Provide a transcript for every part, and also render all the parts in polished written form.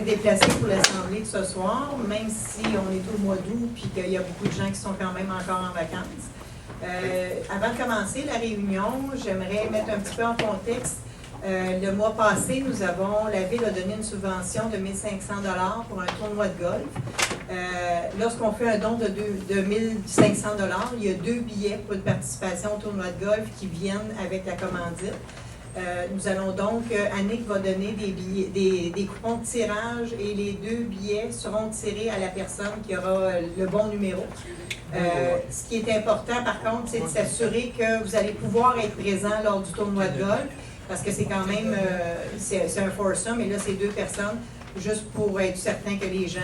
être déplacé pour l'assemblée de ce soir, même si on est au mois d'août puis qu'il y a beaucoup de gens qui sont quand même encore en vacances. Avant de commencer la réunion, j'aimerais mettre un petit peu en contexte. Le mois passé, la Ville a donné une subvention de 1 500 $ pour un tournoi de golf. Lorsqu'on fait un don de 1 500 $, il y a 2 billets pour une participation au tournoi de golf qui viennent avec la commandite. Nous allons donc, Annick va donner des coupons de tirage et les 2 billets seront tirés à la personne qui aura le bon numéro. Ce qui est important, par contre, c'est de s'assurer que vous allez pouvoir être présent lors du tournoi de golf, parce que c'est quand même, c'est un foursome, et là, c'est 2 personnes, juste pour être certain que les gens,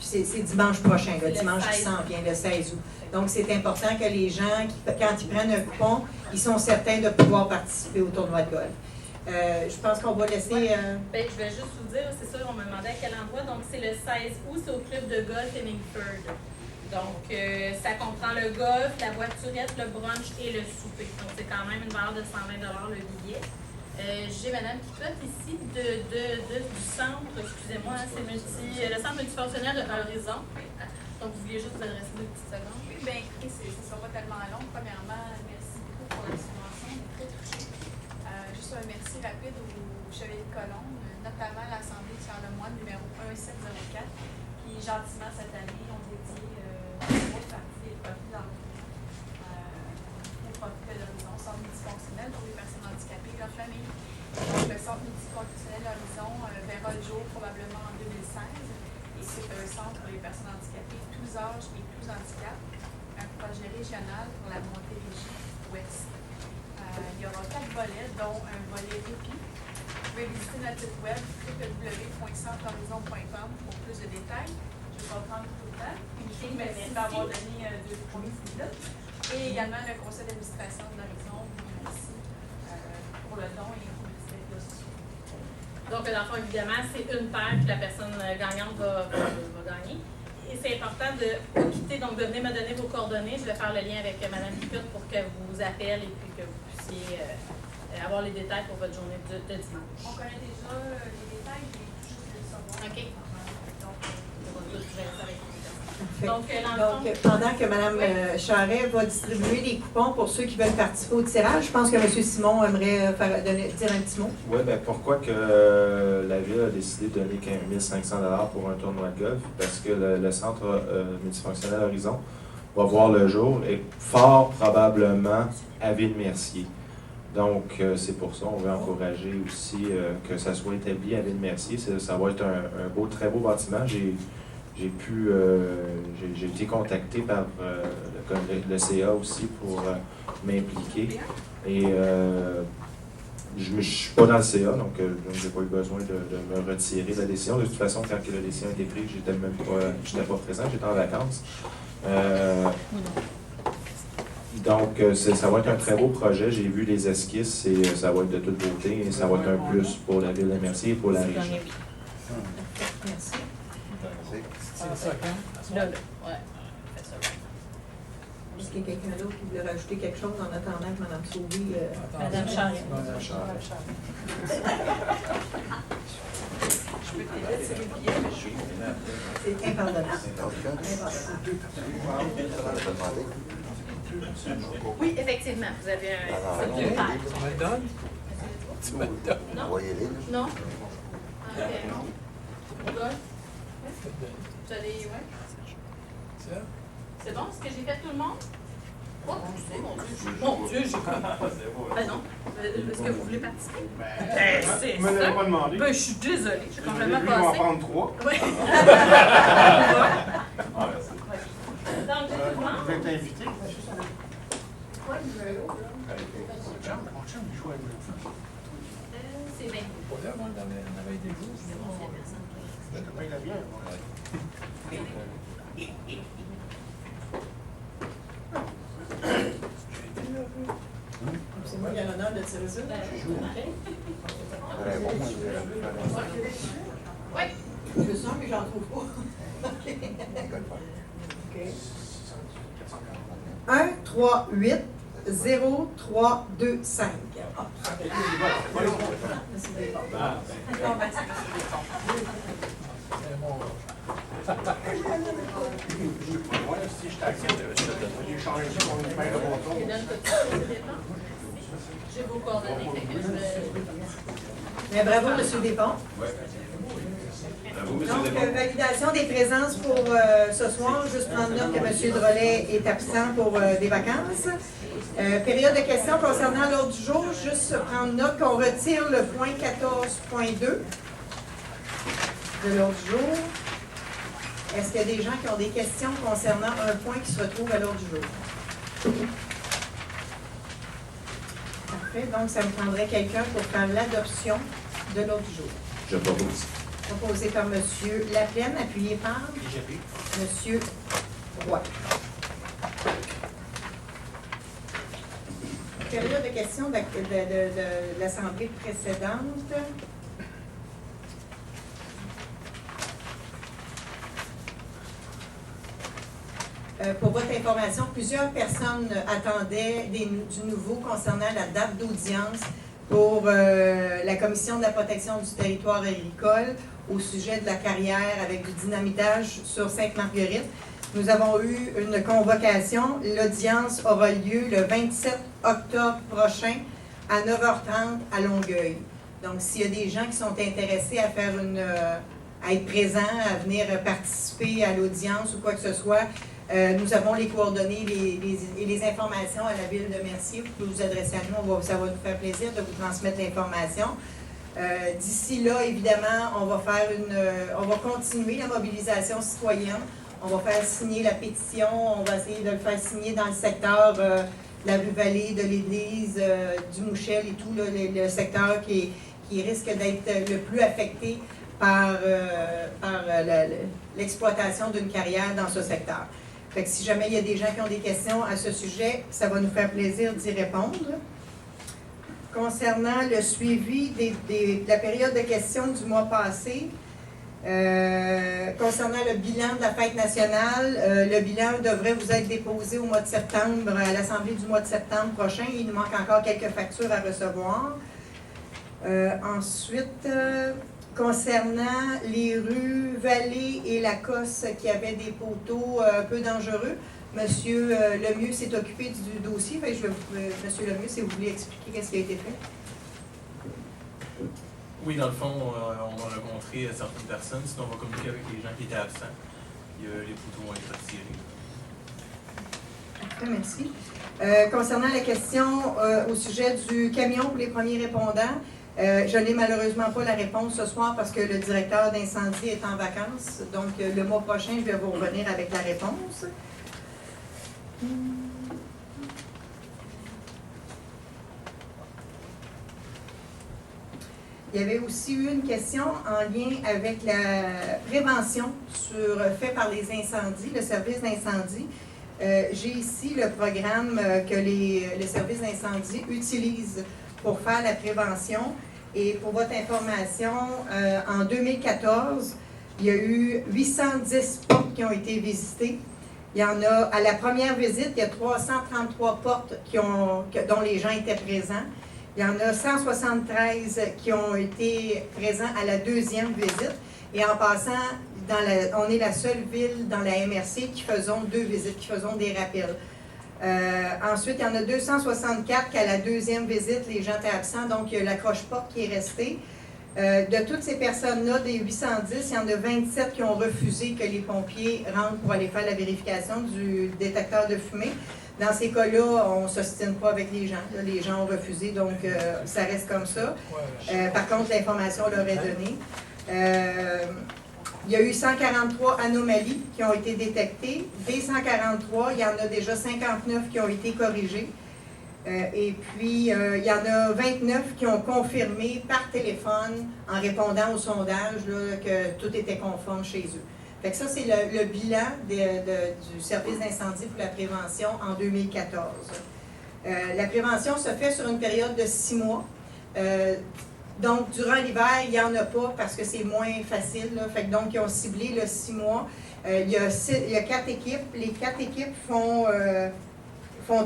c'est dimanche prochain, le dimanche qui s'en vient, le 16 août. Donc, c'est important que les gens, quand ils prennent un coupon, ils sont certains de pouvoir participer au tournoi de golf. Je pense qu'on va laisser... je vais juste vous dire, c'est ça, on me demandait à quel endroit. Donc, c'est le 16 août, c'est au club de golf Hemingford. Donc, ça comprend le golf, la voiturette, le brunch et le souper. Donc, c'est quand même une valeur de 120 $ le billet. J'ai Mme Picotte ici du centre, excusez-moi, c'est le centre multifonctionnel de Horizon. Donc, vous vouliez juste vous adresser 2 petites secondes. Oui, bien, écoutez, ça ne sera pas tellement long. Premièrement, merci beaucoup pour la subvention. On est très touchés. Juste un merci rapide au Chevalier de Colombe, notamment l'Assemblée de Charlemagne numéro 1704, qui, gentiment, cette année, ont dédié une grosse partie des profits au profit de l'Horizon, centre multifonctionnel pour les personnes handicapées et leurs familles. Donc, le centre multifonctionnel Horizon verra le jour probablement en 2016. Et c'est un centre pour les personnes handicapées, tous âges et tous handicaps, un projet régional pour la Montérégie Ouest. Il y aura 4 volets, dont un volet répit. Vous pouvez visiter notre site web www.centrehorizon.com pour plus de détails. Je vais pas prendre tout le temps. Merci d'avoir donné 2 minutes. Et également le conseil d'administration de l'Horizon, merci pour le don et pour les sociaux. Donc, dans le fond, évidemment, c'est une paire que la personne gagnante va gagner. Et c'est important de quitter, donc de venir me donner vos coordonnées. Je vais faire le lien avec Mme Picotte pour qu'elle vous appelle et puis que vous puissiez avoir les détails pour votre journée de dimanche. On connaît déjà les détails, mais juste de savoir. OK. Donc, on va tout faire ça avec vous. Donc, pendant que Mme Charret va distribuer les coupons pour ceux qui veulent participer au tirage, je pense que M. Simon aimerait dire un petit mot. Oui, bien pourquoi que la Ville a décidé de donner 1 500 $ pour un tournoi de golf? Parce que le centre multifonctionnel Horizon va voir le jour et fort probablement à Ville-Mercier. Donc, c'est pour ça qu'on veut encourager aussi que ça soit établi à Ville-Mercier. Ça va être un très beau bâtiment. J'ai été contacté par le CA aussi pour m'impliquer. Et je ne suis pas dans le CA, donc je n'ai pas eu besoin de me retirer de la décision. De toute façon, quand la décision a été prise, je n'étais pas présent, j'étais en vacances. Donc, ça va être un très beau projet. J'ai vu les esquisses et ça va être de toute beauté et ça va être un plus pour la Ville de Mercier et pour la région. Merci. C'est ça quand? Là. Ouais. Est-ce qu'il y a quelqu'un d'autre qui voulait rajouter quelque chose en attendant que Mme Sauvé... Mme Charret. Mme Charret. je peux t'aider sur les billets, mais je suis. C'est impardonnable. Oui, effectivement. Vous avez un billet. Tu me le donnes? Tu me le donnes? Non? Non? OK. Pourquoi? Vous allez, ouais. Ça? C'est bon, ce que j'ai fait tout le monde? Oh, mon Dieu, j'ai comme... Ben non. Est-ce que vous voulez participer? Ben, c'est ça. Vous ne m'avez pas demandé. Ben, je suis désolée, j'ai complètement Je vais en passé. prendre 3. Oui. Ah, merci. Donc, tout le monde? Vous êtes invité. C'est bien. Pas là, moi, on avait des jours. Je paye la bière. C'est moi qui ai l'honneur de tirer ça. Oui. Je veux ça, mais j'en trouve pas. OK. 1, 3, 8, 0, 3, 2, 5. Si je t'accepte, j'ai changé ça pour une paire de Je bâtons. donne tout de suite les réponses. J'ai vos coordonnées, fait que je vais... Bien, bravo, M. Despont. Bravo, M. Donc, Desmond. validation des présences pour ce soir. Juste prendre note que M. Drolet est absent pour des vacances. Période de questions concernant l'ordre du jour. Juste prendre note qu'on retire le point 14.2 de l'ordre du jour. Est-ce qu'il y a des gens qui ont des questions concernant un point qui se retrouve à l'ordre du jour? Parfait. Donc, ça me prendrait quelqu'un pour faire l'adoption de l'ordre du jour. Je propose. Proposé par M. Laplaine, appuyé par M. Roy. Période de questions de l'Assemblée précédente. Pour votre information, plusieurs personnes attendaient du nouveau concernant la date d'audience pour la Commission de la protection du territoire agricole au sujet de la carrière avec du dynamitage sur Sainte-Marguerite. Nous avons eu une convocation. L'audience aura lieu le 27 octobre prochain à 9h30 à Longueuil. Donc, s'il y a des gens qui sont intéressés à faire à être présents, à venir participer à l'audience ou quoi que ce soit, nous avons les coordonnées et les informations à la ville de Mercier. Vous pouvez vous adresser à nous. Ça va nous faire plaisir de vous transmettre l'information. D'ici là, évidemment, on va continuer la mobilisation citoyenne. On va faire signer la pétition. On va essayer de le faire signer dans le secteur de la rue Vallée, de l'église, du Mouchel et tout, là, le secteur qui risque d'être le plus affecté par l'exploitation d'une carrière dans ce secteur. Fait que si jamais il y a des gens qui ont des questions à ce sujet, ça va nous faire plaisir d'y répondre. Concernant le suivi de la période de questions du mois passé, concernant le bilan de la fête nationale, le bilan devrait vous être déposé au mois de septembre, à l'Assemblée du mois de septembre prochain. Il nous manque encore quelques factures à recevoir. Ensuite, concernant les rues Vallée et Lacoste qui avaient des poteaux un peu dangereux, M. Lemieux s'est occupé du dossier. Fait que M. Lemieux, si vous voulez expliquer ce qui a été fait. Oui, dans le fond, on va rencontrer certaines personnes, sinon on va communiquer avec les gens qui étaient absents. Les poteaux vont être retirés. Très merci. Concernant la question au sujet du camion pour les premiers répondants, je n'ai malheureusement pas la réponse ce soir parce que le directeur d'incendie est en vacances. Donc, le mois prochain, je vais vous revenir avec la réponse. Il y avait aussi eu une question en lien avec la prévention faite par les incendies, le service d'incendie. J'ai ici le programme que le service d'incendie utilise pour faire la prévention. Et pour votre information, en 2014, il y a eu 810 portes qui ont été visitées. Il y en a, à la première visite, il y a 333 portes dont les gens étaient présents. Il y en a 173 qui ont été présents à la deuxième visite. Et en passant, on est la seule ville dans la MRC qui faisons 2 visites, qui faisons des rappels. Ensuite, il y en a 264 qu'à la deuxième visite, les gens étaient absents, donc il y a l'accroche-porte qui est restée. De toutes ces personnes-là, des 810, il y en a 27 qui ont refusé que les pompiers rentrent pour aller faire la vérification du détecteur de fumée. Dans ces cas-là, on ne s'ostine pas avec les gens. Là, les gens ont refusé, donc ça reste comme ça. Par contre, l'information leur est donnée. Il y a eu 143 anomalies qui ont été détectées. Des 143, il y en a déjà 59 qui ont été corrigées. Et puis, il y en a 29 qui ont confirmé par téléphone, en répondant au sondage, là, que tout était conforme chez eux. Fait que ça, c'est le bilan du service d'incendie pour la prévention en 2014. La prévention se fait sur une période de 6 mois. Donc, durant l'hiver, il n'y en a pas parce que c'est moins facile. Là. Fait que donc, ils ont ciblé le 6 mois. Il y a 4 équipes. Les 4 équipes font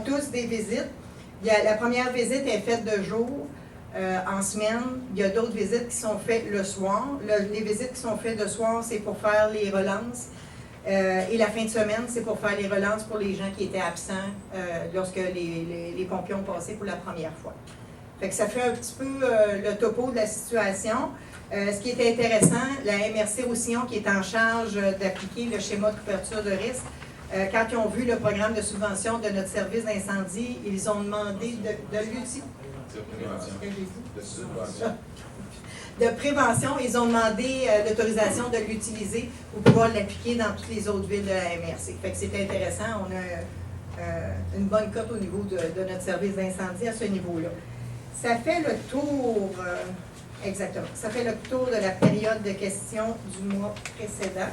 tous des visites. La première visite est faite de jour, en semaine. Il y a d'autres visites qui sont faites le soir. Les visites qui sont faites le soir, c'est pour faire les relances. Et la fin de semaine, c'est pour faire les relances pour les gens qui étaient absents lorsque les pompiers ont passé pour la première fois. Fait que ça fait un petit peu le topo de la situation. Ce qui est intéressant, la MRC Roussillon, qui est en charge d'appliquer le schéma de couverture de risque, quand ils ont vu le programme de subvention de notre service d'incendie, ils ont demandé de l'utiliser. De prévention, ils ont demandé l'autorisation de l'utiliser pour pouvoir l'appliquer dans toutes les autres villes de la MRC. Fait que c'est intéressant, on a une bonne cote au niveau de notre service d'incendie à ce niveau-là. Ça fait le tour, exactement, ça fait le tour de la période de questions du mois précédent.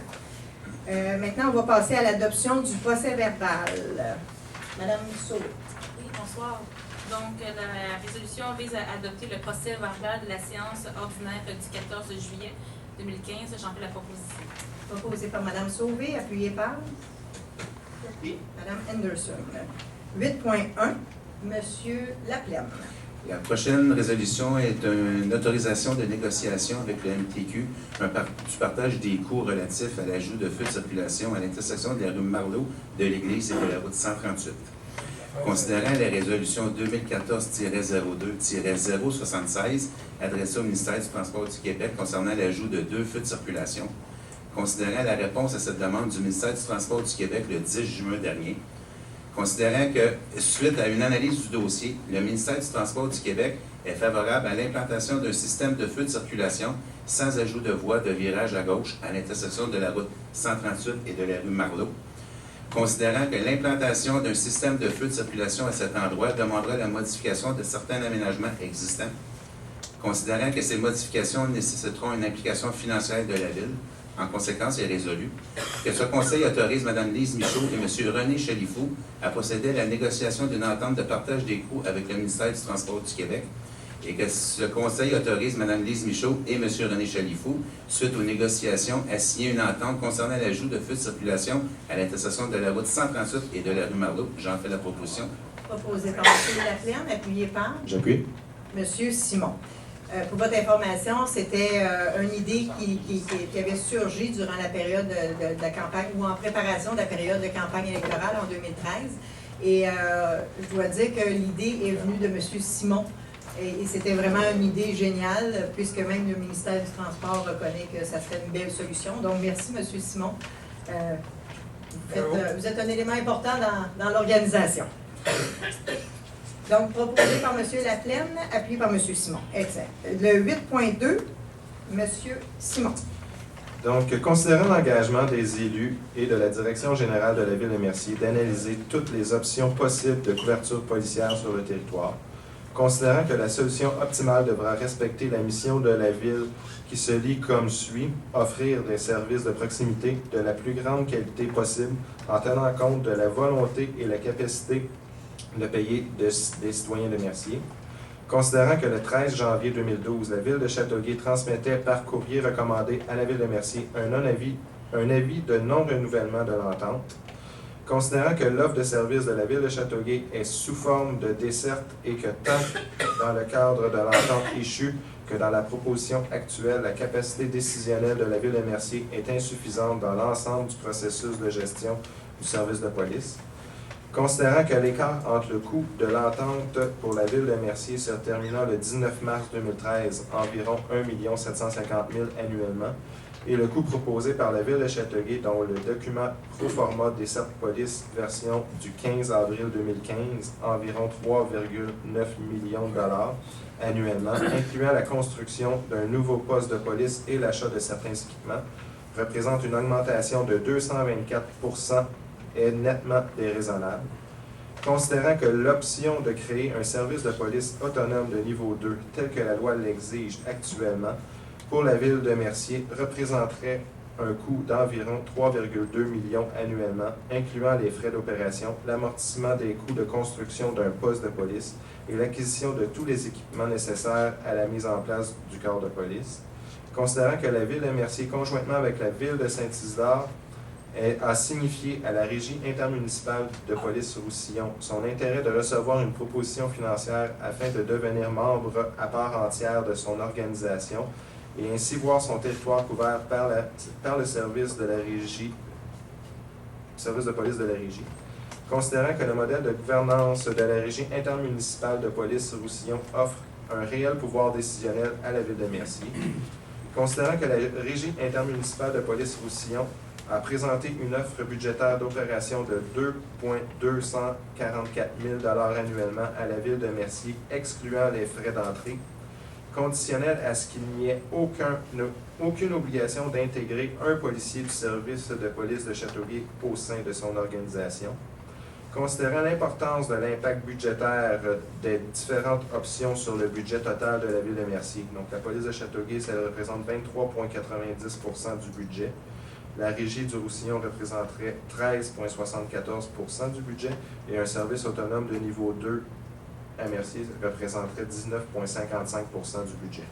Maintenant, on va passer à l'adoption du procès-verbal. Madame Mousseau. Oui, bonsoir. Donc, la résolution vise à adopter le procès-verbal de la séance ordinaire du 14 juillet 2015. J'en fais la proposition. Proposé par Madame Sauvé, appuyé par Madame Henderson. 8.1, Monsieur Laplaine. La prochaine résolution est une autorisation de négociation avec le MTQ du partage des coûts relatifs à l'ajout de feux de circulation à l'intersection de la rue Marleau, de l'Église et de la route 138. Considérant la résolution 2014-02-076 adressée au ministère du Transport du Québec concernant l'ajout de 2 feux de circulation, considérant la réponse à cette demande du ministère du Transport du Québec le 10 juin dernier, considérant que, suite à une analyse du dossier, le ministère du Transport du Québec est favorable à l'implantation d'un système de feux de circulation sans ajout de voies de virage à gauche à l'intersection de la route 138 et de la rue Marleau, considérant que l'implantation d'un système de feux de circulation à cet endroit demandera la modification de certains aménagements existants, considérant que ces modifications nécessiteront une implication financière de la Ville. En conséquence, est résolu que ce Conseil autorise Mme Lise Michaud et M. René Chalifou à procéder à la négociation d'une entente de partage des coûts avec le ministère du Transport du Québec et que ce Conseil autorise Mme Lise Michaud et M. René Chalifou, suite aux négociations, à signer une entente concernant l'ajout de feux de circulation à l'intersection de la route 138 et de la rue Marleau. J'en fais la proposition. Proposé par M. Laplaine, appuyé par J'appuie. M. Simon. Pour votre information, c'était une idée qui avait surgi durant la période de la campagne ou en préparation de la période de campagne électorale en 2013. Et je dois dire que l'idée est venue de M. Simon. Et c'était vraiment une idée géniale, puisque même le ministère du Transport reconnaît que ça serait une belle solution. Donc, merci, M. Simon. Vous êtes un élément important dans l'organisation. Donc, proposé par M. Laplaine, appuyé par M. Simon. Excellent. Le 8.2, M. Simon. Donc, considérant l'engagement des élus et de la Direction générale de la Ville de Mercier d'analyser toutes les options possibles de couverture policière sur le territoire, considérant que la solution optimale devra respecter la mission de la Ville qui se lit comme suit, offrir des services de proximité de la plus grande qualité possible en tenant compte de la volonté et la capacité de payer des citoyens de Mercier. Considérant que le 13 janvier 2012, la Ville de Châteauguay transmettait par courrier recommandé à la Ville de Mercier un avis de non-renouvellement de l'entente. Considérant que l'offre de service de la Ville de Châteauguay est sous forme de desserte et que tant dans le cadre de l'entente échue que dans la proposition actuelle, la capacité décisionnelle de la Ville de Mercier est insuffisante dans l'ensemble du processus de gestion du service de police. Considérant que l'écart entre le coût de l'entente pour la Ville de Mercier se terminant le 19 mars 2013, environ 1 750 000 annuellement, et le coût proposé par la Ville de Châteauguay, dont le document pro-forma desserte police version du 15 avril 2015, environ 3,9 millions de dollars annuellement, incluant la construction d'un nouveau poste de police et l'achat de certains équipements, représente une augmentation de 224 % est nettement déraisonnable. Considérant que l'option de créer un service de police autonome de niveau 2, tel que la loi l'exige actuellement, pour la Ville de Mercier, représenterait un coût d'environ 3,2 millions annuellement, incluant les frais d'opération, l'amortissement des coûts de construction d'un poste de police et l'acquisition de tous les équipements nécessaires à la mise en place du corps de police. Considérant que la Ville de Mercier, conjointement avec la Ville de Saint-Isidore, a signifié à la Régie intermunicipale de police Roussillon son intérêt de recevoir une proposition financière afin de devenir membre à part entière de son organisation et ainsi voir son territoire couvert par le service de la Régie service de police de la Régie. Considérant que le modèle de gouvernance de la Régie intermunicipale de police Roussillon offre un réel pouvoir décisionnel à la Ville de Mercier. Considérant que la Régie intermunicipale de police Roussillon a présenté une offre budgétaire d'opération de 2,244 000 annuellement à la Ville de Mercier, excluant les frais d'entrée, conditionnel à ce qu'il n'y ait aucune obligation d'intégrer un policier du service de police de Châteauguay au sein de son organisation. Considérant l'importance de l'impact budgétaire des différentes options sur le budget total de la Ville de Mercier, donc la police de Châteauguay, ça représente 23,90 du budget. La Régie du Roussillon représenterait 13,74 du budget et un service autonome de niveau 2 à Mercier représenterait 19,55 du budget.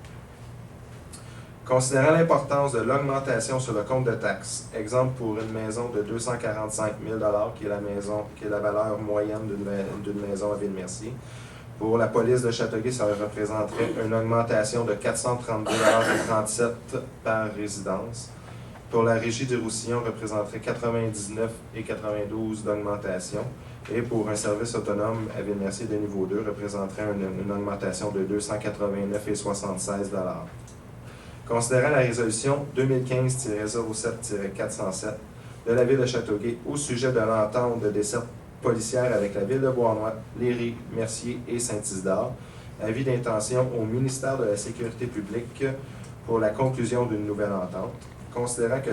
Considérant l'importance de l'augmentation sur le compte de taxes, exemple pour une maison de 245 000 qui est la valeur moyenne d'une maison à Ville-Mercier, pour la police de Châteauguay, ça représenterait une augmentation de 432,37 $ par résidence. Pour la Régie du Roussillon, représenterait 99,92 $ d'augmentation. Et pour un service autonome à Ville-Mercier de niveau 2, représenterait une augmentation de 289,76 $. Considérant la résolution 2015-07-407 de la Ville de Châteauguay au sujet de l'entente de desserte policière avec la Ville de Beauharnois, Léry, Mercier et Saint-Isidore, avis d'intention au ministère de la Sécurité publique pour la conclusion d'une nouvelle entente. Considérant que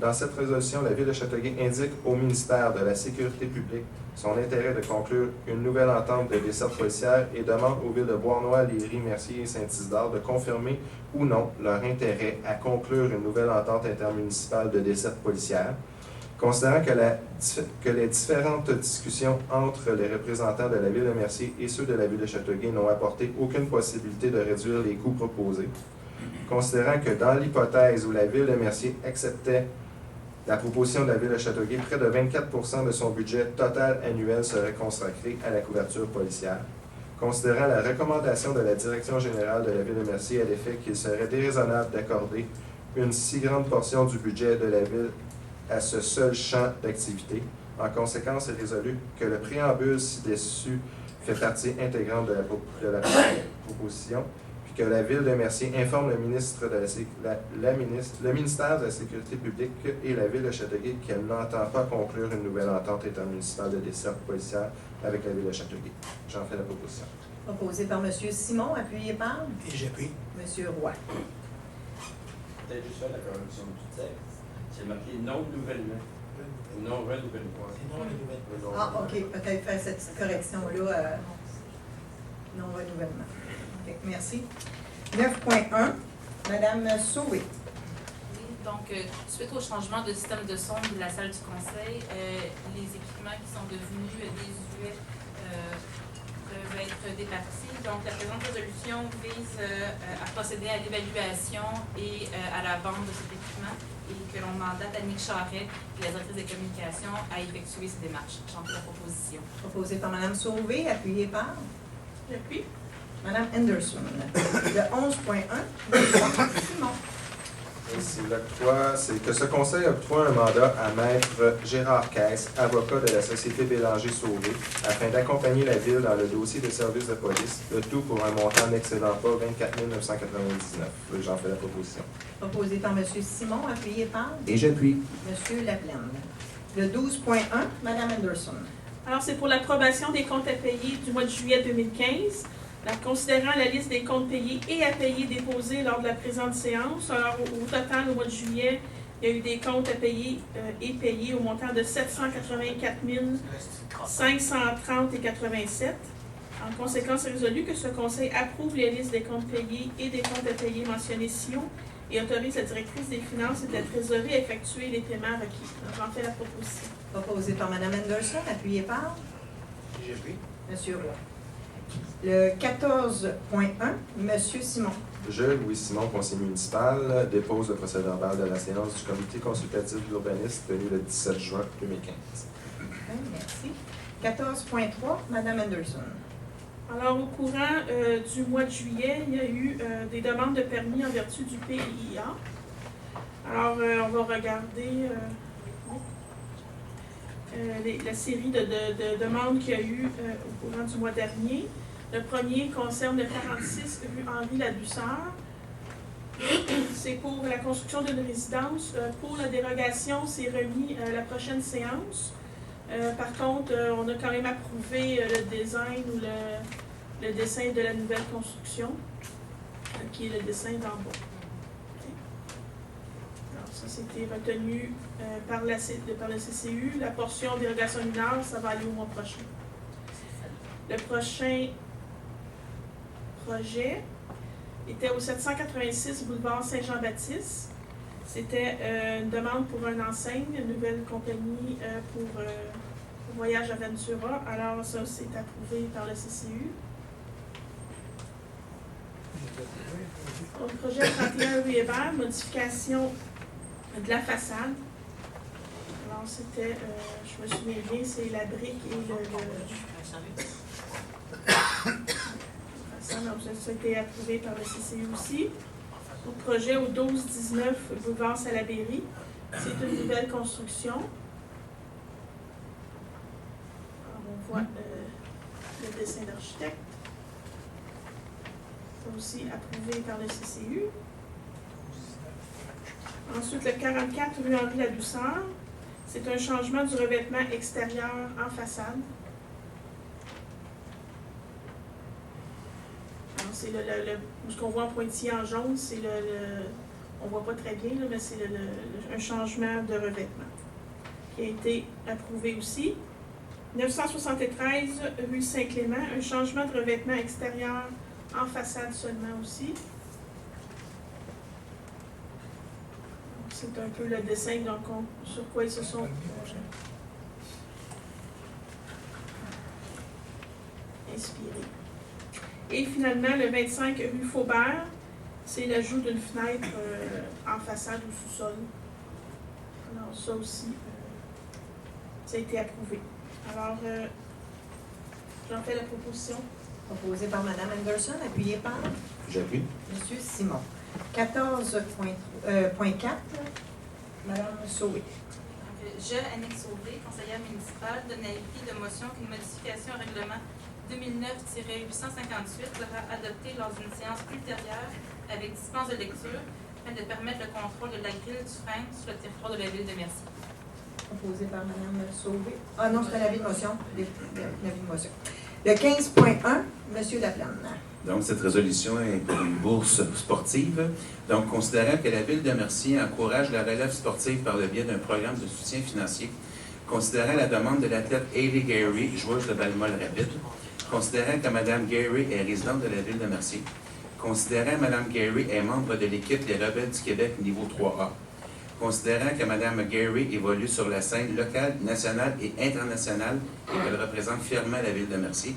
dans cette résolution, la Ville de Châteauguay indique au ministère de la Sécurité publique son intérêt de conclure une nouvelle entente de desserte policière et demande aux villes de Beauharnois, Léry, Mercier et Saint-Isidore de confirmer ou non leur intérêt à conclure une nouvelle entente intermunicipale de desserte policière. Considérant que les différentes discussions entre les représentants de la Ville de Mercier et ceux de la Ville de Châteauguay n'ont apporté aucune possibilité de réduire les coûts proposés. Considérant que dans l'hypothèse où la Ville de Mercier acceptait la proposition de la Ville de Châteauguay, près de 24 de son budget total annuel serait consacré à la couverture policière. Considérant la recommandation de la Direction générale de la Ville de Mercier à l'effet qu'il serait déraisonnable d'accorder une si grande portion du budget de la Ville à ce seul champ d'activité, en conséquence, est résolu que le préambule ci-dessus fait partie intégrante de la proposition, que la Ville de Mercier informe le ministère de la Sécurité publique et la Ville de Châteauguay qu'elle n'entend pas conclure une nouvelle entente intermunicipale de desserte policière avec la Ville de Châteauguay. J'en fais la proposition. Proposé par M. Simon, appuyé par Et j'appuie. M. Roy. Peut-être juste faire la correction du texte. C'est marqué non nouvellement. Non renouvellement. C'est non les nouvelles. Ah, OK. Peut-être faire cette petite correction-là. Non renouvellement. OK, merci. 9.1, Madame Sauvé. Oui, donc, suite au changement de système de son de la salle du conseil, les équipements qui sont devenus désuets peuvent être départis. Donc, la présente résolution vise à procéder à l'évaluation et à la vente de cet équipement et que l'on mandate Annick Charret, la directrice des communications, à effectuer ces démarches. J'en fais la proposition. Proposé par Madame Sauvé, appuyé par J'appuie. Madame Anderson. Le 11.1, Monsieur Simon. C'est que ce conseil octroie un mandat à Maître Gérard Caisse, avocat de la Société Bélanger-Sauvé, afin d'accompagner la Ville dans le dossier de service de police, le tout pour un montant n'excédant pas 24 999. J'en fais la proposition. Proposé par Monsieur Simon, appuyé par Et j'appuie. Monsieur Laplaine. Le 12.1, Madame Anderson. Alors, c'est pour l'approbation des comptes à payer du mois de juillet 2015. Alors, considérant la liste des comptes payés et à payer déposés lors de la présente séance, alors au total, au mois de juillet, il y a eu des comptes à payer et payés au montant de 784 530,87. En conséquence, c'est résolu que ce conseil approuve les listes des comptes payés et des comptes à payer mentionnés ci-haut et autorise la directrice des finances et de la trésorerie à effectuer les paiements requis. Donc, j'en fais la proposition. Proposé par Madame Anderson, appuyé par Et j'appuie. Monsieur Roy. Le 14.1, Monsieur Simon. Je, Louis Simon, conseiller municipal, dépose le procès-verbal de la séance du comité consultatif de l'urbanisme tenue le 17 juin 2015. Merci. 14.3, Madame Anderson. Alors, au courant du mois de juillet, il y a eu des demandes de permis en vertu du PIA. Alors, on va regarder. la série de demandes qu'il y a eu au courant du mois dernier. Le premier concerne le 46 rue Henri Ladouceur. C'est pour la construction d'une résidence. Pour la dérogation, c'est remis à la prochaine séance. Par contre, on a quand même approuvé le design ou le dessin de la nouvelle construction, qui est le dessin d'en bas. Alors, ça, c'était retenu par le CCU. La portion dérogation mineure, ça va aller au mois prochain. Le prochain projet était au 786 boulevard Saint-Jean-Baptiste. C'était une demande pour une enseigne, une nouvelle compagnie pour Voyage Aventura. Alors, ça, c'est approuvé par le CCU. Le projet 31 rue Hébert, modification de la façade. Alors, c'était, je me souviens bien, c'est la brique et ça a été approuvé par le CCU aussi. Le projet au 12-19 boulevard Salaberry, c'est une nouvelle construction. Alors, on voit le dessin d'architecte. C'est aussi approuvé par le CCU. Ensuite, le 44 rue Henri Ladouceur, c'est un changement du revêtement extérieur en façade. C'est ce qu'on voit en pointillé en jaune, c'est on ne voit pas très bien, là, mais c'est un changement de revêtement qui a été approuvé aussi. 973 rue Saint-Clément, un changement de revêtement extérieur en façade seulement aussi. C'est un peu le dessin donc sur quoi ils se sont inspirés. Et finalement, le 25 rue Faubert, c'est l'ajout d'une fenêtre en façade ou sous-sol. Alors, ça aussi, ça a été approuvé. Alors, j'en fais la proposition. Proposée par Mme Anderson, appuyée par J'appuie. M. Simon. 14.4, Mme Sauvé. Je, Annick Sauvé, conseillère municipale, donne avis de motion qu'une modification au règlement 2009-858 sera adoptée lors d'une séance ultérieure avec dispense de lecture afin de permettre le contrôle de la grille du frein sur le territoire de la ville de Mercier. Proposé par Mme Sauvé. Ah non, c'est un avis de motion. L'avis de motion. Le 15.1, M. Laplane. Donc, cette résolution est pour une bourse sportive. Donc, considérant que la Ville de Mercier encourage la relève sportive par le biais d'un programme de soutien financier, considérant la demande de l'athlète Hailey Gary, joueuse de balle-molle rapide, considérant que Mme Gary est résidente de la Ville de Mercier, considérant que Mme Gary est membre de l'équipe des Rebelles du Québec niveau 3A, considérant que Mme Gary évolue sur la scène locale, nationale et internationale et qu'elle représente fièrement la Ville de Mercier,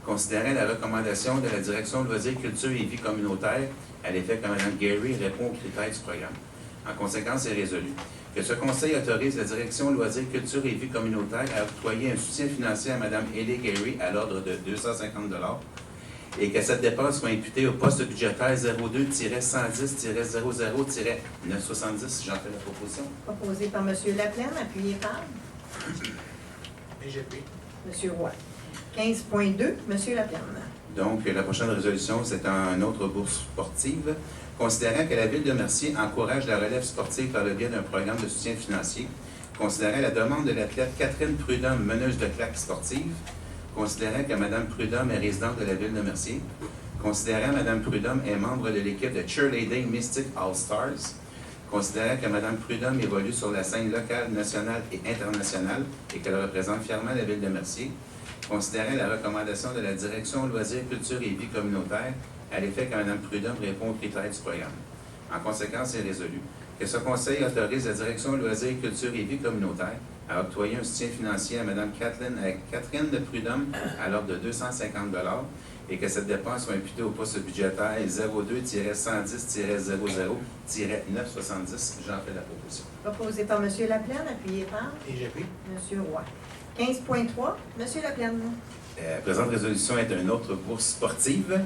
considérant la recommandation de la Direction de loisirs, culture et vie communautaire à l'effet que Mme Gary répond aux critères du programme. En conséquence, est résolu que ce Conseil autorise la Direction loisirs, culture et vie communautaire à octroyer un soutien financier à Mme Hailey Gary à l'ordre de 250 $ et que cette dépense soit imputée au poste budgétaire 02-110-00-970. J'en fais la proposition. Proposé par M. Laplane, appuyé par BGP. M. Roy. 15.2, M. Laplane. Donc, la prochaine résolution, c'est une autre bourse sportive. Considérant que la Ville de Mercier encourage la relève sportive par le biais d'un programme de soutien financier, considérant la demande de l'athlète Catherine Prudhomme, meneuse de claques sportive, considérant que Mme Prudhomme est résidente de la Ville de Mercier, considérant que Mme Prudhomme est membre de l'équipe de Cheerleading Mystic All-Stars, considérant que Mme Prudhomme évolue sur la scène locale, nationale et internationale et qu'elle représente fièrement la Ville de Mercier, considérant la recommandation de la Direction loisirs, culture et vie communautaire à l'effet que Mme Prudhomme répond aux critères du programme. En conséquence, est résolu que ce Conseil autorise la Direction loisirs, culture et vie communautaire à octroyer un soutien financier à Mme Catherine de Prudhomme à l'ordre de 250 $ et que cette dépense soit imputée au poste budgétaire 02-110-00-970. J'en fais la proposition. Proposé par M. Laplane, appuyé par BGP. M. Roy. 15.3, M. Laplane. La présente résolution est une autre bourse sportive.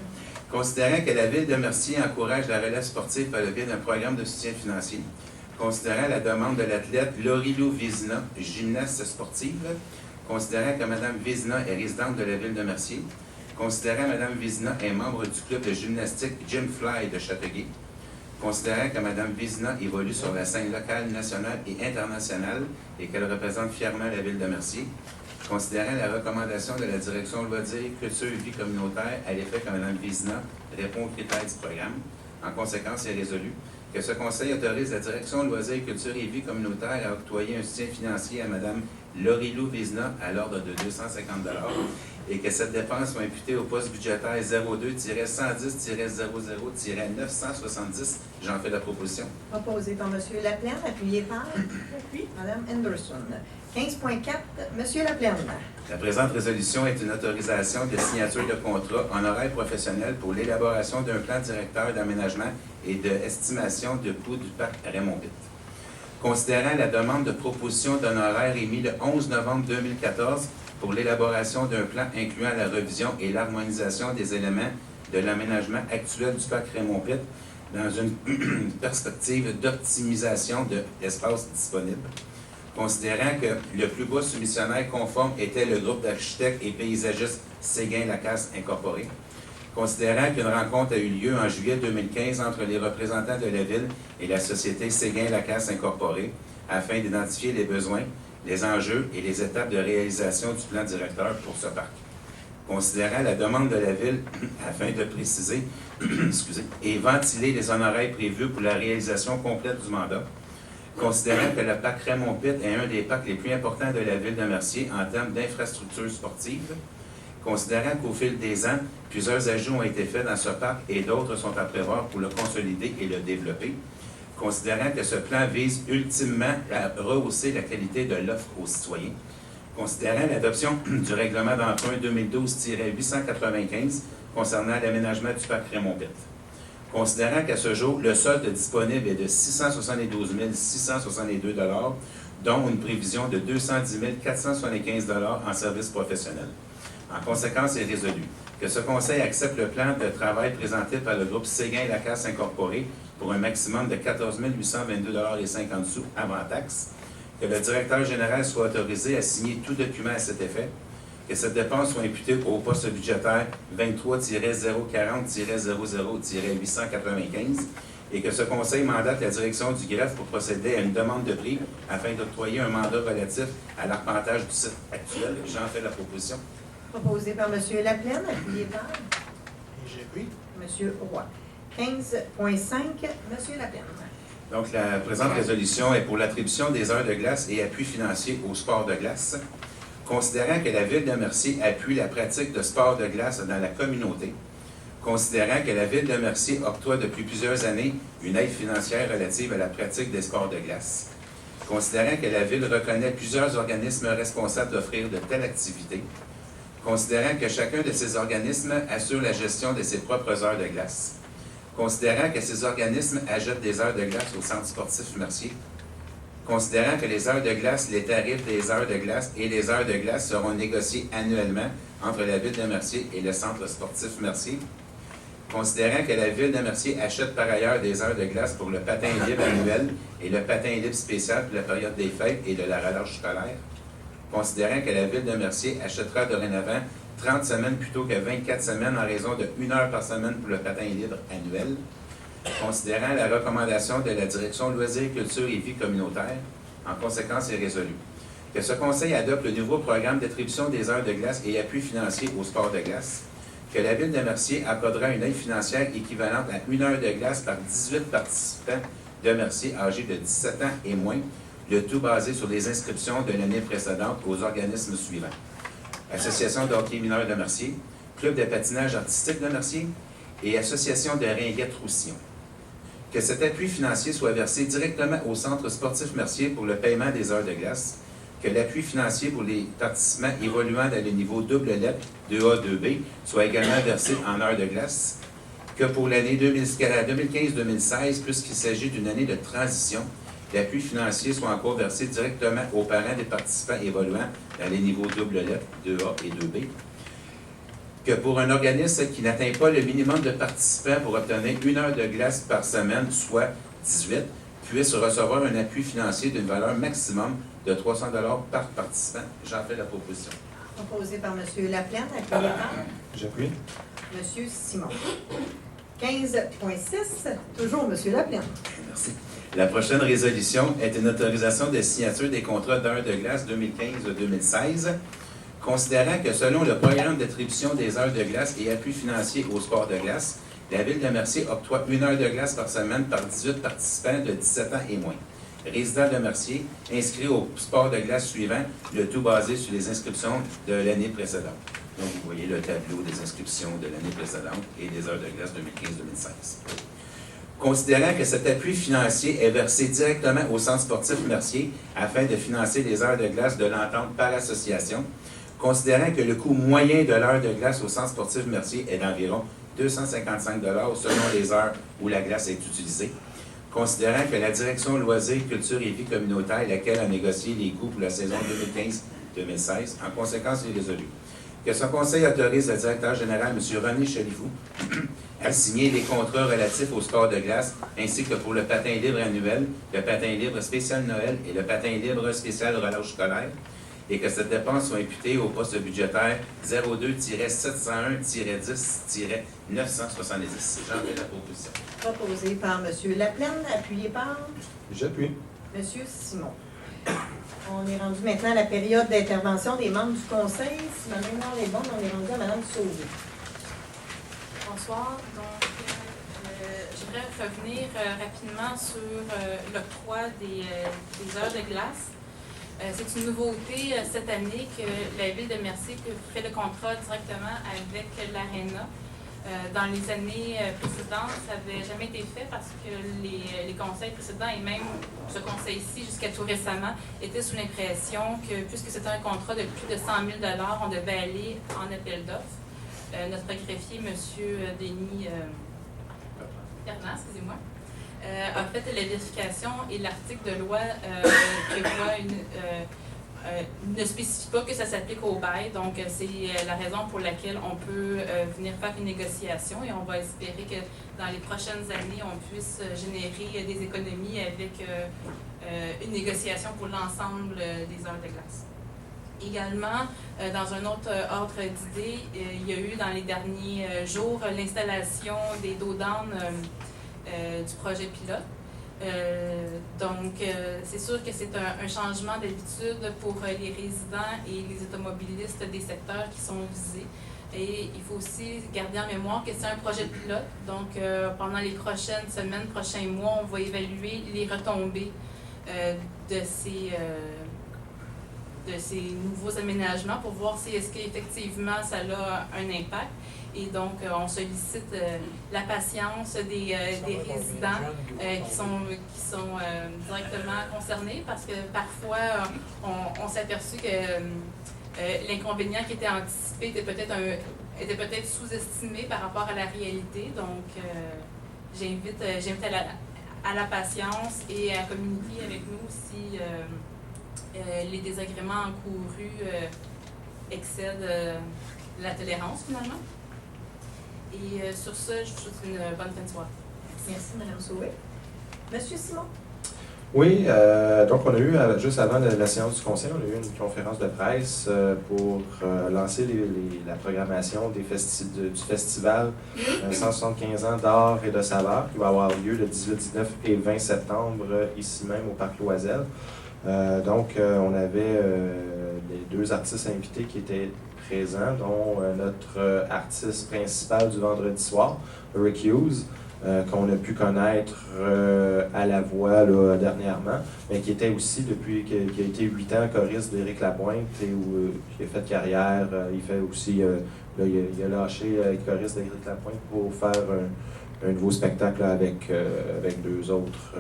Considérant que la Ville de Mercier encourage la relève sportive par le biais d'un programme de soutien financier, Considérant la demande de l'athlète Laurie-Lou Vézina, gymnaste sportive, considérant que Mme Vézina est résidente de la ville de Mercier, considérant que Mme Vézina est membre du club de gymnastique Gym Fly de Châteauguay, considérant que Mme Vézina évolue sur la scène locale, nationale et internationale et qu'elle représente fièrement la ville de Mercier, considérant la recommandation de la direction Loisirs, Culture et Vie communautaire à l'effet que Mme Vézina répond aux critères du programme, en conséquence, il est résolu que ce conseil autorise la direction Loisirs, Culture et Vie communautaire à octroyer un soutien financier à Mme Laurie-Lou Vézina à l'ordre de 250 $ et que cette dépense soit imputée au poste budgétaire 02-110-00-970. J'en fais la proposition. Proposé par M. Laplaine, appuyé par Mme Anderson. 15.4, M. Laplaine. La présente résolution est une autorisation de signature de contrat honoraire professionnel pour l'élaboration d'un plan directeur d'aménagement et d'estimation de coûts du parc Raymond-Pitt. Considérant la demande de proposition d'honoraires émise le 11 novembre 2014 pour l'élaboration d'un plan incluant la revision et l'harmonisation des éléments de l'aménagement actuel du parc Raymond-Pitt dans une perspective d'optimisation de l'espace disponible. Considérant que le plus bas soumissionnaire conforme était le groupe d'architectes et paysagistes Séguin-Lacasse Incorporé. Considérant qu'une rencontre a eu lieu en juillet 2015 entre les représentants de la ville et la société Séguin-Lacasse Incorporé afin d'identifier les besoins, les enjeux et les étapes de réalisation du plan directeur pour ce parc. Considérant la demande de la ville afin de préciser et ventiler les honoraires prévus pour la réalisation complète du mandat, considérant que le parc Raymond-Pitt est un des parcs les plus importants de la ville de Mercier en termes d'infrastructures sportives, considérant qu'au fil des ans, plusieurs ajouts ont été faits dans ce parc et d'autres sont à prévoir pour le consolider et le développer, considérant que ce plan vise ultimement à rehausser la qualité de l'offre aux citoyens, considérant l'adoption du règlement d'emprunt 2012-895 concernant l'aménagement du parc Raymond-Pitt, considérant qu'à ce jour, le solde disponible est de 672 662 $, dont une prévision de 210 475 $ en services professionnels. En conséquence, il est résolu que ce conseil accepte le plan de travail présenté par le groupe Séguin-Lacasse Incorporé pour un maximum de 14 822 $50 avant taxe, que le directeur général soit autorisé à signer tout document à cet effet, que cette dépense soit imputée au poste budgétaire 23-040-00-895 et que ce conseil mandate la direction du greffe pour procéder à une demande de prix afin d'octroyer un mandat relatif à l'arpentage du site actuel. J'en fais la proposition. Proposé par M. Laplaine, appuyé par J'appuie. M. Roy. 15.5, M. Laplaine. Donc, la présente résolution est pour l'attribution des heures de glace et appui financier au sport de glace. Considérant que la Ville de Mercier appuie la pratique de sport de glace dans la communauté, considérant que la Ville de Mercier octroie depuis plusieurs années une aide financière relative à la pratique des sports de glace, considérant que la Ville reconnaît plusieurs organismes responsables d'offrir de telles activités, considérant que chacun de ces organismes assure la gestion de ses propres heures de glace, considérant que ces organismes achètent des heures de glace au Centre sportif Mercier, considérant que les heures de glace, les tarifs des heures de glace et les heures de glace seront négociés annuellement entre la Ville de Mercier et le Centre sportif Mercier, considérant que la Ville de Mercier achète par ailleurs des heures de glace pour le patin libre annuel et le patin libre spécial pour la période des fêtes et de la relâche scolaire, considérant que la Ville de Mercier achètera dorénavant 30 semaines plutôt que 24 semaines en raison de 1 heure par semaine pour le patin libre annuel, considérant la recommandation de la Direction Loisirs, Culture et Vie communautaire, en conséquence est résolu que ce Conseil adopte le nouveau programme d'attribution des heures de glace et appui financier au sport de glace, que la Ville de Mercier accordera une aide financière équivalente à 1 heure de glace par 18 participants de Mercier âgés de 17 ans et moins, le tout basé sur les inscriptions de l'année précédente aux organismes suivants. Association de hockey mineur de Mercier, Club de patinage artistique de Mercier et Association de Ringuette-Roussillon. Que cet appui financier soit versé directement au Centre sportif Mercier pour le paiement des heures de glace, que l'appui financier pour les participants évoluant dans le niveau double lettre 2A, 2B soit également versé en heures de glace, que pour l'année 2015-2016, puisqu'il s'agit d'une année de transition, l'appui financier soit encore versé directement aux parents des participants évoluant dans les niveaux double lettre 2A et 2B, que pour un organisme qui n'atteint pas le minimum de participants pour obtenir 1 heure de glace par semaine, soit 18, puissent recevoir un appui financier d'une valeur maximum de 300 $ par participant. J'en fais la proposition. Proposé par M. Laplante, appuyé par J'appuie. M. Simon. 15.6, toujours M. Laplante. Merci. La prochaine résolution est une autorisation de signature des contrats d'heures de glace 2015-2016. Considérant que selon le programme d'attribution des heures de glace et appui financier au sport de glace, la Ville de Mercier octroie 1 heure de glace par semaine par 18 participants de 17 ans et moins. Résidents de Mercier, inscrits au sport de glace suivant, le tout basé sur les inscriptions de l'année précédente. Donc, vous voyez le tableau des inscriptions de l'année précédente et des heures de glace 2015-2016. Considérant que cet appui financier est versé directement au Centre sportif Mercier afin de financer les heures de glace de l'entente par association, considérant que le coût moyen de l'heure de glace au Centre sportif Mercier est d'environ 255 $ selon les heures où la glace est utilisée, considérant que la Direction Loisirs, Culture et Vie communautaire, laquelle a négocié les coûts pour la saison 2015-2016, en conséquence est résolu. Que ce Conseil autorise le directeur général, M. René Chalifou, à signer les contrats relatifs au sport de glace, ainsi que pour le patin libre annuel, le patin libre spécial Noël et le patin libre spécial relâche scolaire, et que cette dépense soit imputée au poste budgétaire 02-701-10-970. J'en fais la proposition. Proposé par M. Laplante, appuyé par J'appuie. M. Simon. On est rendu maintenant à la période d'intervention des membres du Conseil. Si ma mémoire est bonne, on est rendu à Mme Sauvé. Bonsoir. Donc, je voudrais revenir rapidement sur l'octroi des heures de glace. C'est une nouveauté cette année que la Ville de Mercier fait le contrat directement avec l'Arena. Dans les années précédentes, ça n'avait jamais été fait parce que les conseils précédents et même ce conseil-ci, jusqu'à tout récemment, étaient sous l'impression que, puisque c'était un contrat de plus de 100 000 $, on devait aller en appel d'offres. Notre greffier, M. Denis Fernand, excusez-moi, a fait la vérification et l'article de loi prévoit ne spécifie pas que ça s'applique au bail, donc c'est la raison pour laquelle on peut venir faire une négociation et on va espérer que dans les prochaines années, on puisse générer des économies avec une négociation pour l'ensemble des heures de glace. Également, dans un autre ordre d'idée, il y a eu dans les derniers jours l'installation des dos down du projet pilote. C'est sûr que c'est un changement d'habitude pour les résidents et les automobilistes des secteurs qui sont visés. Et il faut aussi garder en mémoire que c'est un projet pilote. Donc, pendant les prochaines semaines, prochains mois, on va évaluer les retombées de ces nouveaux aménagements pour voir si est-ce qu'effectivement ça a un impact. Et donc, on sollicite la patience des résidents qui sont directement concernés parce que parfois, on s'est aperçu que l'inconvénient qui était anticipé était peut-être sous-estimé par rapport à la réalité. Donc, j'invite à la patience et à communiquer avec nous si les désagréments encourus excèdent la tolérance finalement. Et sur ça, je vous souhaite une bonne fin de soirée. Merci, Mme Sauvé. Monsieur Simon. Oui, donc on a eu, juste avant la séance du Conseil, on a eu une conférence de presse pour lancer la programmation du festival 175 ans d'art et de saveur qui va avoir lieu le 18, 19 et 20 septembre ici même au Parc Loisel. Donc, on avait les deux artistes invités qui étaient présents, dont notre artiste principal du vendredi soir, Rick Hughes, qu'on a pu connaître à la voix là, dernièrement, mais qui était aussi qui a été 8 ans choriste d'Éric Lapointe et qui a fait carrière. Il fait aussi, il a lâché choriste d'Éric Lapointe pour faire un nouveau spectacle là, avec deux autres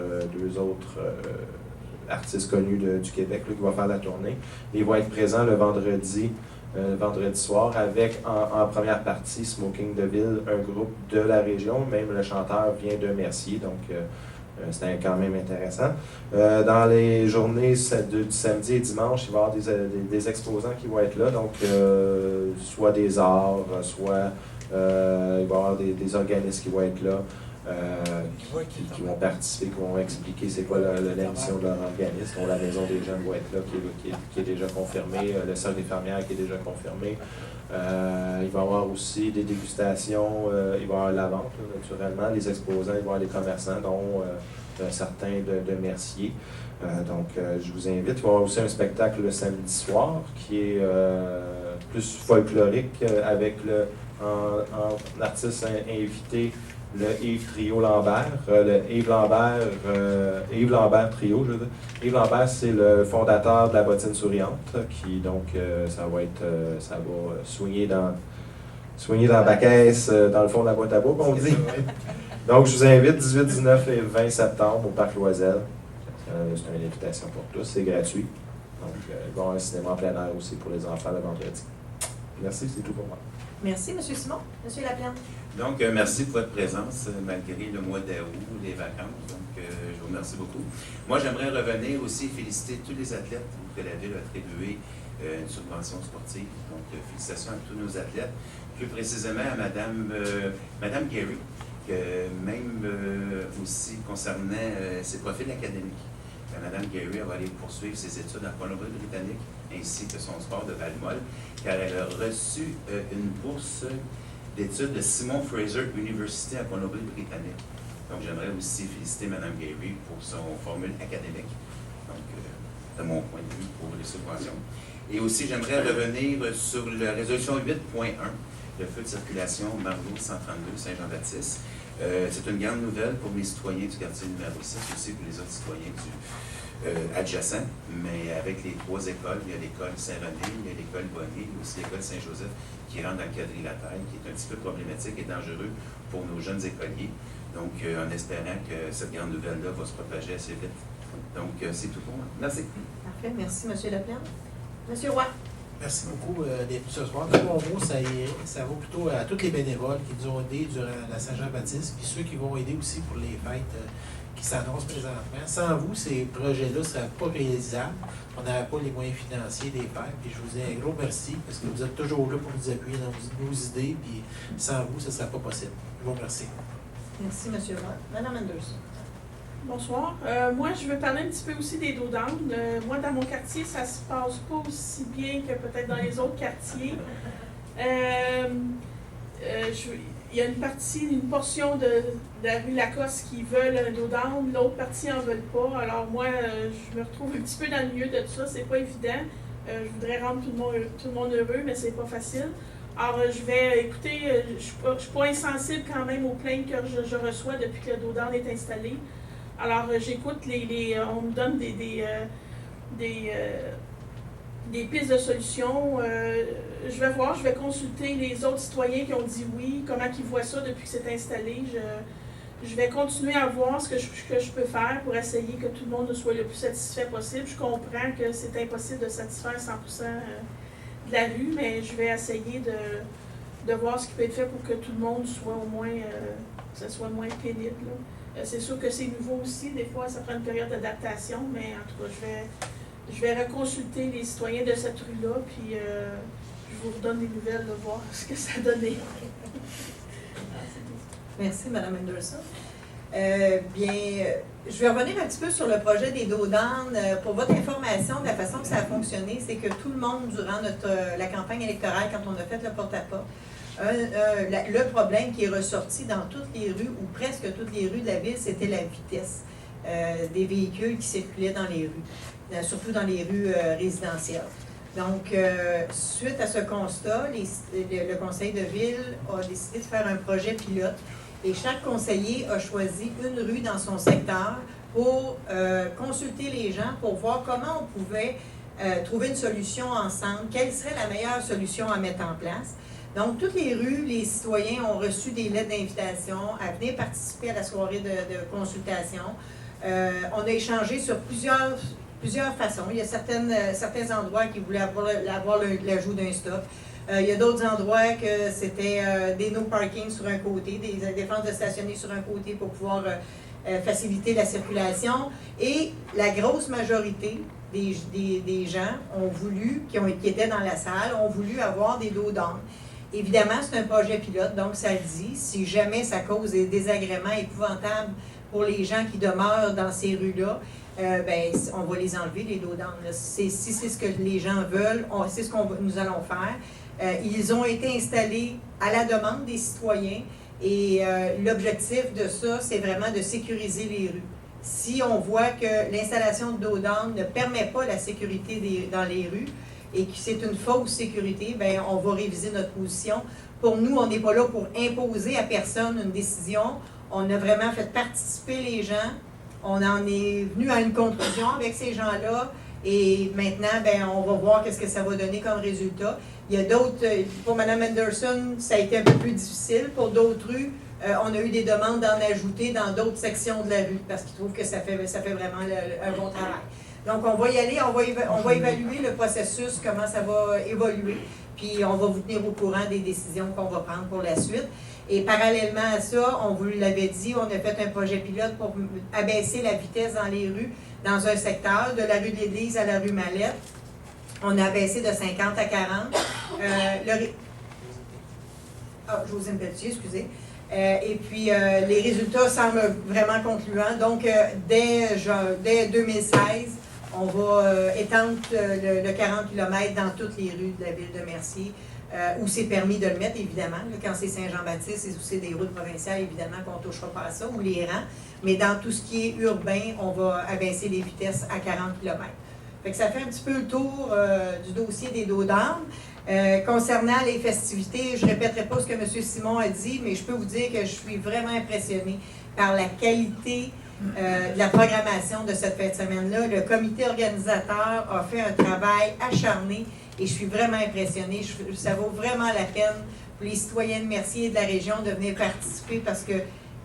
artistes connus du Québec là, qui va faire la tournée. Il va être présent le vendredi soir avec en première partie Smoking Deville, un groupe de la région. Même le chanteur vient de Mercier, donc c'était quand même intéressant. Dans les journées du samedi et dimanche, il va y avoir des exposants qui vont être là, donc soit des arts, soit il va y avoir des organismes qui vont être là. qui vont participer, qui vont expliquer c'est quoi la mission de leur organisme, dont la Maison des jeunes va être là, qui est déjà confirmée, le Cercle des fermières qui est déjà confirmé. Il va y avoir aussi des dégustations, il va y avoir la vente, là, naturellement, les exposants, il va y avoir les commerçants, dont certains de Mercier. Donc, je vous invite. Il va y avoir aussi un spectacle le samedi soir qui est plus folklorique avec en artiste invité le Yves Trio Lambert. Le Yves Lambert Trio, je veux dire. Yves Lambert, c'est le fondateur de la bottine souriante qui, donc, ça va soigner dans la baquesse, dans le fond de la boîte à bois, on dit. Donc, je vous invite 18, 19 et 20 septembre au Parc Loisel. C'est une invitation pour tous, c'est gratuit. Donc, il va y avoir un cinéma en plein air aussi pour les enfants le vendredi. Merci, c'est tout pour moi. Merci, M. Simon. M. Laplante. Donc, merci pour votre présence, malgré le mois d'août, les vacances. Donc, je vous remercie beaucoup. Moi, j'aimerais revenir aussi féliciter tous les athlètes que la Ville a attribué une subvention sportive. Donc, félicitations à tous nos athlètes. Plus précisément à Madame Gary, que même aussi concernant ses profils académiques. Mme Gary va aller poursuivre ses études en Colombie-Britannique ainsi que son sport de Val-Molle, car elle a reçu une bourse d'études de Simon Fraser University en Colombie-Britannique. Donc, j'aimerais aussi féliciter Mme Gary pour son formule académique, donc de mon point de vue pour les subventions. Et aussi, j'aimerais revenir sur la résolution 8.1, le feu de circulation Marlowe 132 Saint-Jean-Baptiste. C'est une grande nouvelle pour les citoyens du quartier numéro 6, aussi pour les autres citoyens adjacents, mais avec les 3 écoles, il y a l'école Saint-René, il y a l'école Bonnet, il y a aussi l'école Saint-Joseph qui rentre dans le quadrilatère, qui est un petit peu problématique et dangereux pour nos jeunes écoliers. Donc, en espérant que cette grande nouvelle-là va se propager assez vite. Donc, c'est tout pour moi. Merci. Parfait. Merci, M. Laplante. M. Roy. Merci beaucoup d'être venu ce soir. De mon mot, ça vaut plutôt à tous les bénévoles qui nous ont aidés durant la Saint-Jean-Baptiste, puis ceux qui vont aider aussi pour les fêtes qui s'annoncent présentement. Sans vous, ces projets-là ne seraient pas réalisables. On n'aurait pas les moyens financiers des fêtes. Puis je vous dis un gros merci parce que vous êtes toujours là pour nous appuyer dans nos idées. Puis sans vous, ce ne serait pas possible. Je vous remercie. Merci, M. Roy. Mme Anderson. Bonsoir. Moi, je veux parler un petit peu aussi des dos d'âne. Moi, dans mon quartier, ça se passe pas aussi bien que peut-être dans les autres quartiers. Il y a une portion de la rue Lacoste qui veulent un dos d'âne, l'autre partie en veulent pas. Alors moi, je me retrouve un petit peu dans le milieu de tout ça. C'est pas évident. Je voudrais rendre tout le monde heureux, mais c'est pas facile. Alors, je vais écouter, je suis pas insensible quand même aux plaintes que je reçois depuis que le dos d'âne est installé. Alors, j'écoute on me donne des pistes de solutions. Je vais voir, je vais consulter les autres citoyens qui ont dit oui, comment ils voient ça depuis que c'est installé. Je vais continuer à voir ce que je peux faire pour essayer que tout le monde soit le plus satisfait possible. Je comprends que c'est impossible de satisfaire 100% de la rue, mais je vais essayer de voir ce qui peut être fait pour que tout le monde soit au moins, que ce soit moins pénible, là. C'est sûr que c'est nouveau aussi, des fois ça prend une période d'adaptation, mais en tout cas, je vais reconsulter les citoyens de cette rue-là, puis je vous redonne des nouvelles de voir ce que ça a donné. Merci, Mme Anderson. Je vais revenir un petit peu sur le projet des dos d'âne. Pour votre information, de la façon que ça a fonctionné, c'est que tout le monde, durant la campagne électorale, quand on a fait le porte-à-porte, le problème qui est ressorti dans toutes les rues, ou presque toutes les rues de la ville, c'était la vitesse des véhicules qui circulaient dans les rues, surtout dans les rues résidentielles. Donc, suite à ce constat, le conseil de ville a décidé de faire un projet pilote et chaque conseiller a choisi une rue dans son secteur pour consulter les gens, pour voir comment on pouvait trouver une solution ensemble, quelle serait la meilleure solution à mettre en place. Donc, toutes les rues, les citoyens ont reçu des lettres d'invitation à venir participer à la soirée de consultation. On a échangé sur plusieurs façons. Il y a certains endroits qui voulaient avoir l'ajout d'un stop. Il y a d'autres endroits que c'était des no parking sur un côté, des défenses de stationner sur un côté pour pouvoir faciliter la circulation. Et la grosse majorité des gens ont voulu, qui étaient dans la salle, ont voulu avoir des dos d'âne. Évidemment, c'est un projet pilote, donc ça le dit. Si jamais ça cause des désagréments épouvantables pour les gens qui demeurent dans ces rues-là, ben, on va les enlever, les dos d'âne. Si c'est ce que les gens veulent, c'est ce que nous allons faire. Ils ont été installés à la demande des citoyens et l'objectif de ça, c'est vraiment de sécuriser les rues. Si on voit que l'installation de dos d'âne ne permet pas la sécurité dans les rues et que c'est une fausse sécurité, bien, on va réviser notre position. Pour nous, on n'est pas là pour imposer à personne une décision. On a vraiment fait participer les gens. On en est venu à une conclusion avec ces gens-là. Et maintenant, bien, on va voir qu'est-ce que ça va donner comme résultat. Il y a d'autres, pour Mme Anderson, ça a été un peu plus difficile. Pour d'autres rues, on a eu des demandes d'en ajouter dans d'autres sections de la rue parce qu'ils trouvent que ça fait vraiment un bon travail. Donc, on va y aller, on va évaluer le processus, comment ça va évoluer, puis on va vous tenir au courant des décisions qu'on va prendre pour la suite. Et parallèlement à ça, on vous l'avait dit, on a fait un projet pilote pour abaisser la vitesse dans les rues, dans un secteur, de la rue de l'Église à la rue Mallette. On a abaissé de 50 à 40. Josine Pelletier, excusez. Et puis, les résultats semblent vraiment concluants. Donc, dès 2016, on va étendre le 40 km dans toutes les rues de la ville de Mercier, où c'est permis de le mettre, évidemment. Là, quand c'est Saint-Jean-Baptiste et où c'est des routes provinciales, évidemment qu'on ne touchera pas à ça, ou les rangs. Mais dans tout ce qui est urbain, on va abaisser les vitesses à 40 km. Fait que ça fait un petit peu le tour du dossier des dos d'âne. Concernant les festivités, je ne répéterai pas ce que M. Simon a dit, mais je peux vous dire que je suis vraiment impressionnée par la qualité de la programmation de cette fin de semaine-là. Le comité organisateur a fait un travail acharné et je suis vraiment impressionnée. Ça vaut vraiment la peine pour les citoyens de Mercier et de la région de venir participer parce que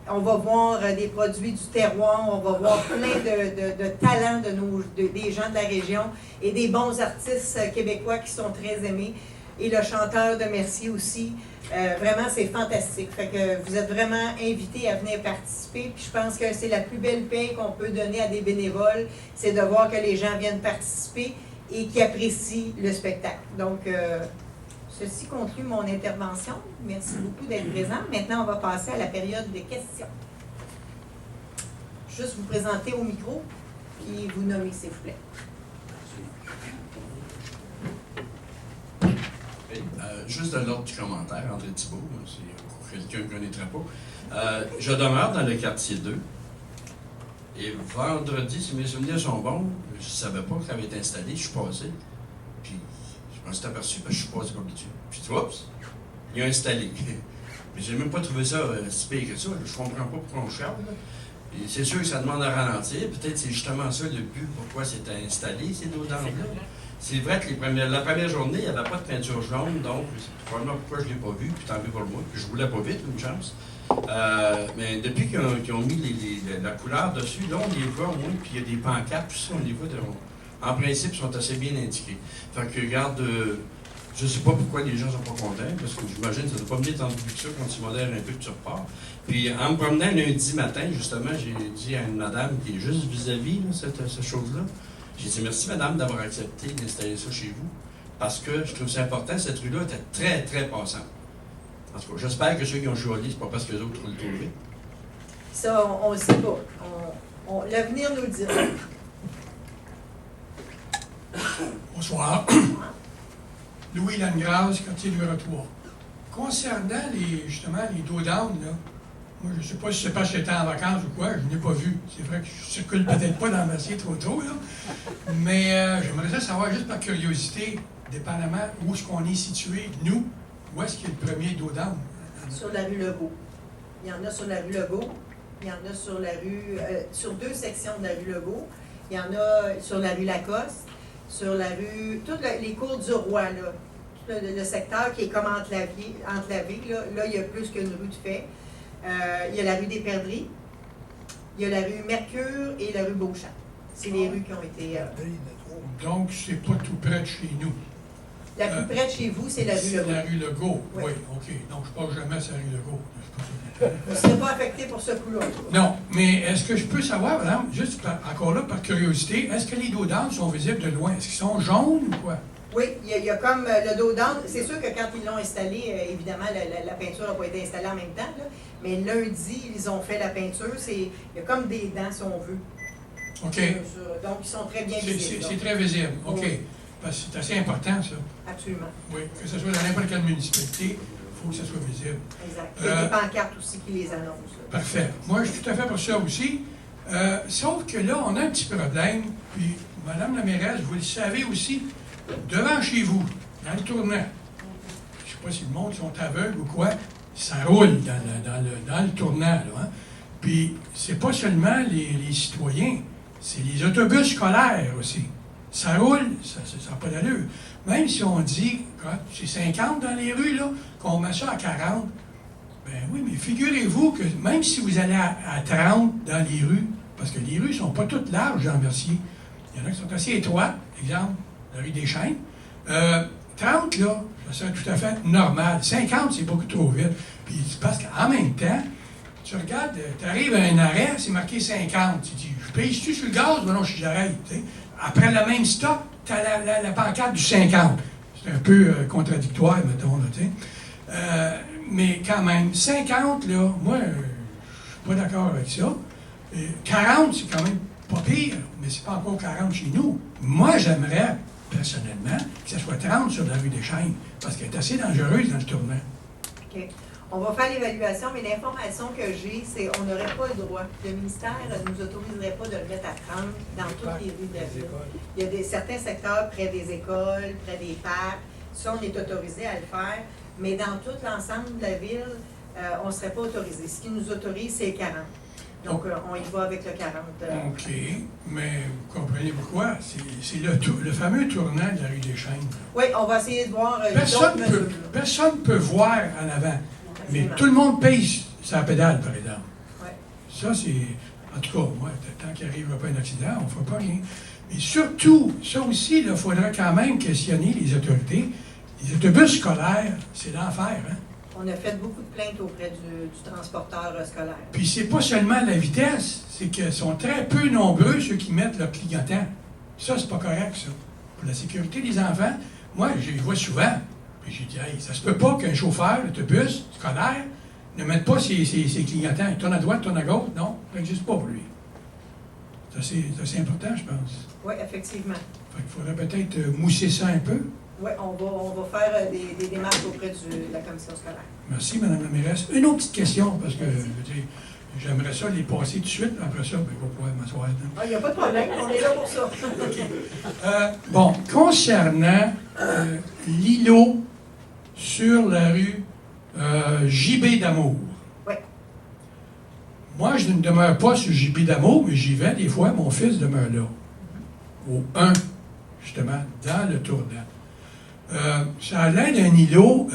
on va voir des produits du terroir, on va voir plein de talents des gens de la région et des bons artistes québécois qui sont très aimés. Et le chanteur de Mercier aussi. Vraiment, c'est fantastique. Fait que vous êtes vraiment invités à venir participer. Puis je pense que c'est la plus belle paie qu'on peut donner à des bénévoles, c'est de voir que les gens viennent participer et qu'ils apprécient le spectacle. Donc, ceci conclut mon intervention. Merci beaucoup d'être présent. Maintenant, on va passer à la période de questions. Juste vous présenter au micro, puis vous nommer, s'il vous plaît. Juste de l'ordre du commentaire, André Thibault, c'est pour quelqu'un qui ne connaîtrait pas. Je demeure dans le quartier 2. Et vendredi, si mes souvenirs sont bons, je ne savais pas que ça avait été installé. Je suis passé. Puis je m'en suis aperçu parce que je suis passé par dessus. Puis oups, il a installé. Mais j'ai même pas trouvé ça si pire que ça. Je comprends pas pourquoi on charge. Et c'est sûr que ça demande à ralentir. Peut-être c'est justement ça le but, pourquoi c'était installé, ces dos d'âne-là. C'est vrai que la première journée, il n'y avait pas de peinture jaune, donc c'est probablement pourquoi je ne l'ai pas vu, puis tant pis pour moi, puis je ne voulais pas vite, une chance. Mais depuis qu'ils ont mis la couleur dessus, là, on les voit au moins, puis il y a des pancartes, tout ça, on les voit, en principe, ils sont assez bien indiqués. Fait que, regarde, je ne sais pas pourquoi les gens ne sont pas contents, parce que j'imagine que ça ne doit pas venir tant de que ça quand tu modères un peu que tu repars. Puis, en me promenant lundi matin, justement, j'ai dit à une madame qui est juste vis-à-vis, cette chose-là, j'ai dit merci, madame, d'avoir accepté d'installer ça chez vous, parce que je trouve ça important. Cette rue-là était très, très passante. En tout cas, j'espère que ceux qui ont choisi, c'est pas parce que les autres ont le trouvé. Ça, on ne le sait pas. L'avenir nous le dira. Bonsoir. Louis Langrage, quartier numéro 3. Concernant justement les dos d'âne, là, moi, je ne sais pas si c'est parce que j'étais en vacances ou quoi, je n'ai pas vu. C'est vrai que je ne circule peut-être pas dans Mercier trop tôt, là. Mais j'aimerais savoir, juste par curiosité, dépendamment où est-ce qu'on est situé, nous, où est-ce qu'il y a le premier dos d'âne? Sur la rue Legault. Il y en a sur la rue Legault. Il y en a sur la rue... sur 2 sections de la rue Legault. Il y en a sur la rue Lacoste, sur la rue... Toutes les cours du Roi, là. Tout le secteur qui est comme enclavé, là, il y a plus qu'une rue de fait. Il y a la rue des Perdrix, il y a la rue Mercure et la rue Beauchamp. C'est les rues qui ont été... Donc, c'est pas tout près de chez nous. La plus près de chez vous, c'est la rue Legault. C'est la rue Legault, oui, OK. Donc, je ne passe jamais sur la rue Legault. Vous ne serez pas affecté pour ce coup-là. Non, mais est-ce que je peux savoir, madame, juste encore là, par curiosité, est-ce que les dos d'âne sont visibles de loin? Est-ce qu'ils sont jaunes ou quoi? Oui, il y a comme le dos down. C'est sûr que quand ils l'ont installé, évidemment, la peinture n'a pas été installée en même temps, là, mais lundi, ils ont fait la peinture. Il y a comme des dents, si on veut. OK. Donc, ils sont très bien visibles. C'est très visible. OK. Oui. Parce que c'est assez important, ça. Absolument. Oui, que ce soit dans n'importe quelle municipalité, il faut que ça soit visible. Exact. Il y a des pancartes aussi qui les annoncent. Là. Parfait. Moi, je suis tout à fait pour ça aussi. Sauf que là, on a un petit problème. Puis, Madame la mairesse, vous le savez aussi, devant chez vous, dans le tournant, je ne sais pas si le monde sont aveugles ou quoi, ça roule dans le tournant. Là, hein? Puis, c'est pas seulement les citoyens, c'est les autobus scolaires aussi. Ça roule, ça n'a pas d'allure. Même si on dit que c'est 50 dans les rues, là, qu'on met ça à 40, ben oui, mais figurez-vous que même si vous allez à 30 dans les rues, parce que les rues ne sont pas toutes larges, Jean Mercier, il y en a qui sont assez étroites, exemple, la rue des Chênes. 30, là, ça serait tout à fait normal. 50, c'est beaucoup trop vite. Puis c'est parce qu'en même temps, tu regardes, tu arrives à un arrêt, c'est marqué 50. Tu dis, je paye-tu sur le gaz? Ben non, j'arrête. Après le même stop, tu as la pancarte du 50. C'est un peu contradictoire, mettons, là, tu sais. Mais quand même, 50, là, moi, je suis pas d'accord avec ça. 40, c'est quand même pas pire, mais c'est pas encore 40 chez nous. Moi, j'aimerais, personnellement, que ça soit 30 sur la rue des Chênes, parce qu'elle est assez dangereuse dans le tournant. OK. On va faire l'évaluation, mais l'information que j'ai, c'est qu'on n'aurait pas le droit. Le ministère ne nous autoriserait pas de le mettre à 30 dans toutes les rues de la ville. Il y a certains secteurs près des écoles, près des parcs. Ça, on est autorisé à le faire. Mais dans tout l'ensemble de la ville, on ne serait pas autorisé. Ce qui nous autorise, c'est 40. Donc, on y va avec le 40. OK, mais vous comprenez pourquoi? C'est le fameux tournant de la rue des Chênes. Oui, on va essayer de voir Personne ne peut voir en avant. Mais tout le monde paye sa pédale, par exemple. Ouais. Ça, c'est... En tout cas, moi, tant qu'il n'arrivera pas un accident, on ne fera pas rien. Mais surtout, ça aussi, il faudra quand même questionner les autorités. Les autobus scolaires, c'est l'enfer, hein? On a fait beaucoup de plaintes auprès du transporteur scolaire. Puis c'est pas seulement la vitesse, c'est qu'ils sont très peu nombreux ceux qui mettent leur clignotant. Ça, c'est pas correct, ça. Pour la sécurité des enfants, moi, je les vois souvent. Puis j'ai dit, hey, ça se peut pas qu'un chauffeur d'autobus scolaire ne mette pas ses clignotants. Il tourne à droite, tourne à gauche. Non, ça n'existe pas pour lui. C'est assez important, je pense. Oui, effectivement. Fait qu'il faudrait peut-être mousser ça un peu. Oui, on va faire des démarches auprès de la commission scolaire. Merci, Mme la mairesse. Une autre petite question, parce que j'aimerais ça les passer tout de suite. Après ça, ben, je vais pouvoir m'asseoir. Il n'y a pas de problème, on est là pour ça. OK. Bon, concernant l'îlot sur la rue JB d'Amour. Oui. Moi, je ne demeure pas sur JB d'Amour, mais j'y vais des fois. Mon fils demeure là. Au 1, justement, dans le tournant. Ça a l'air d'un îlot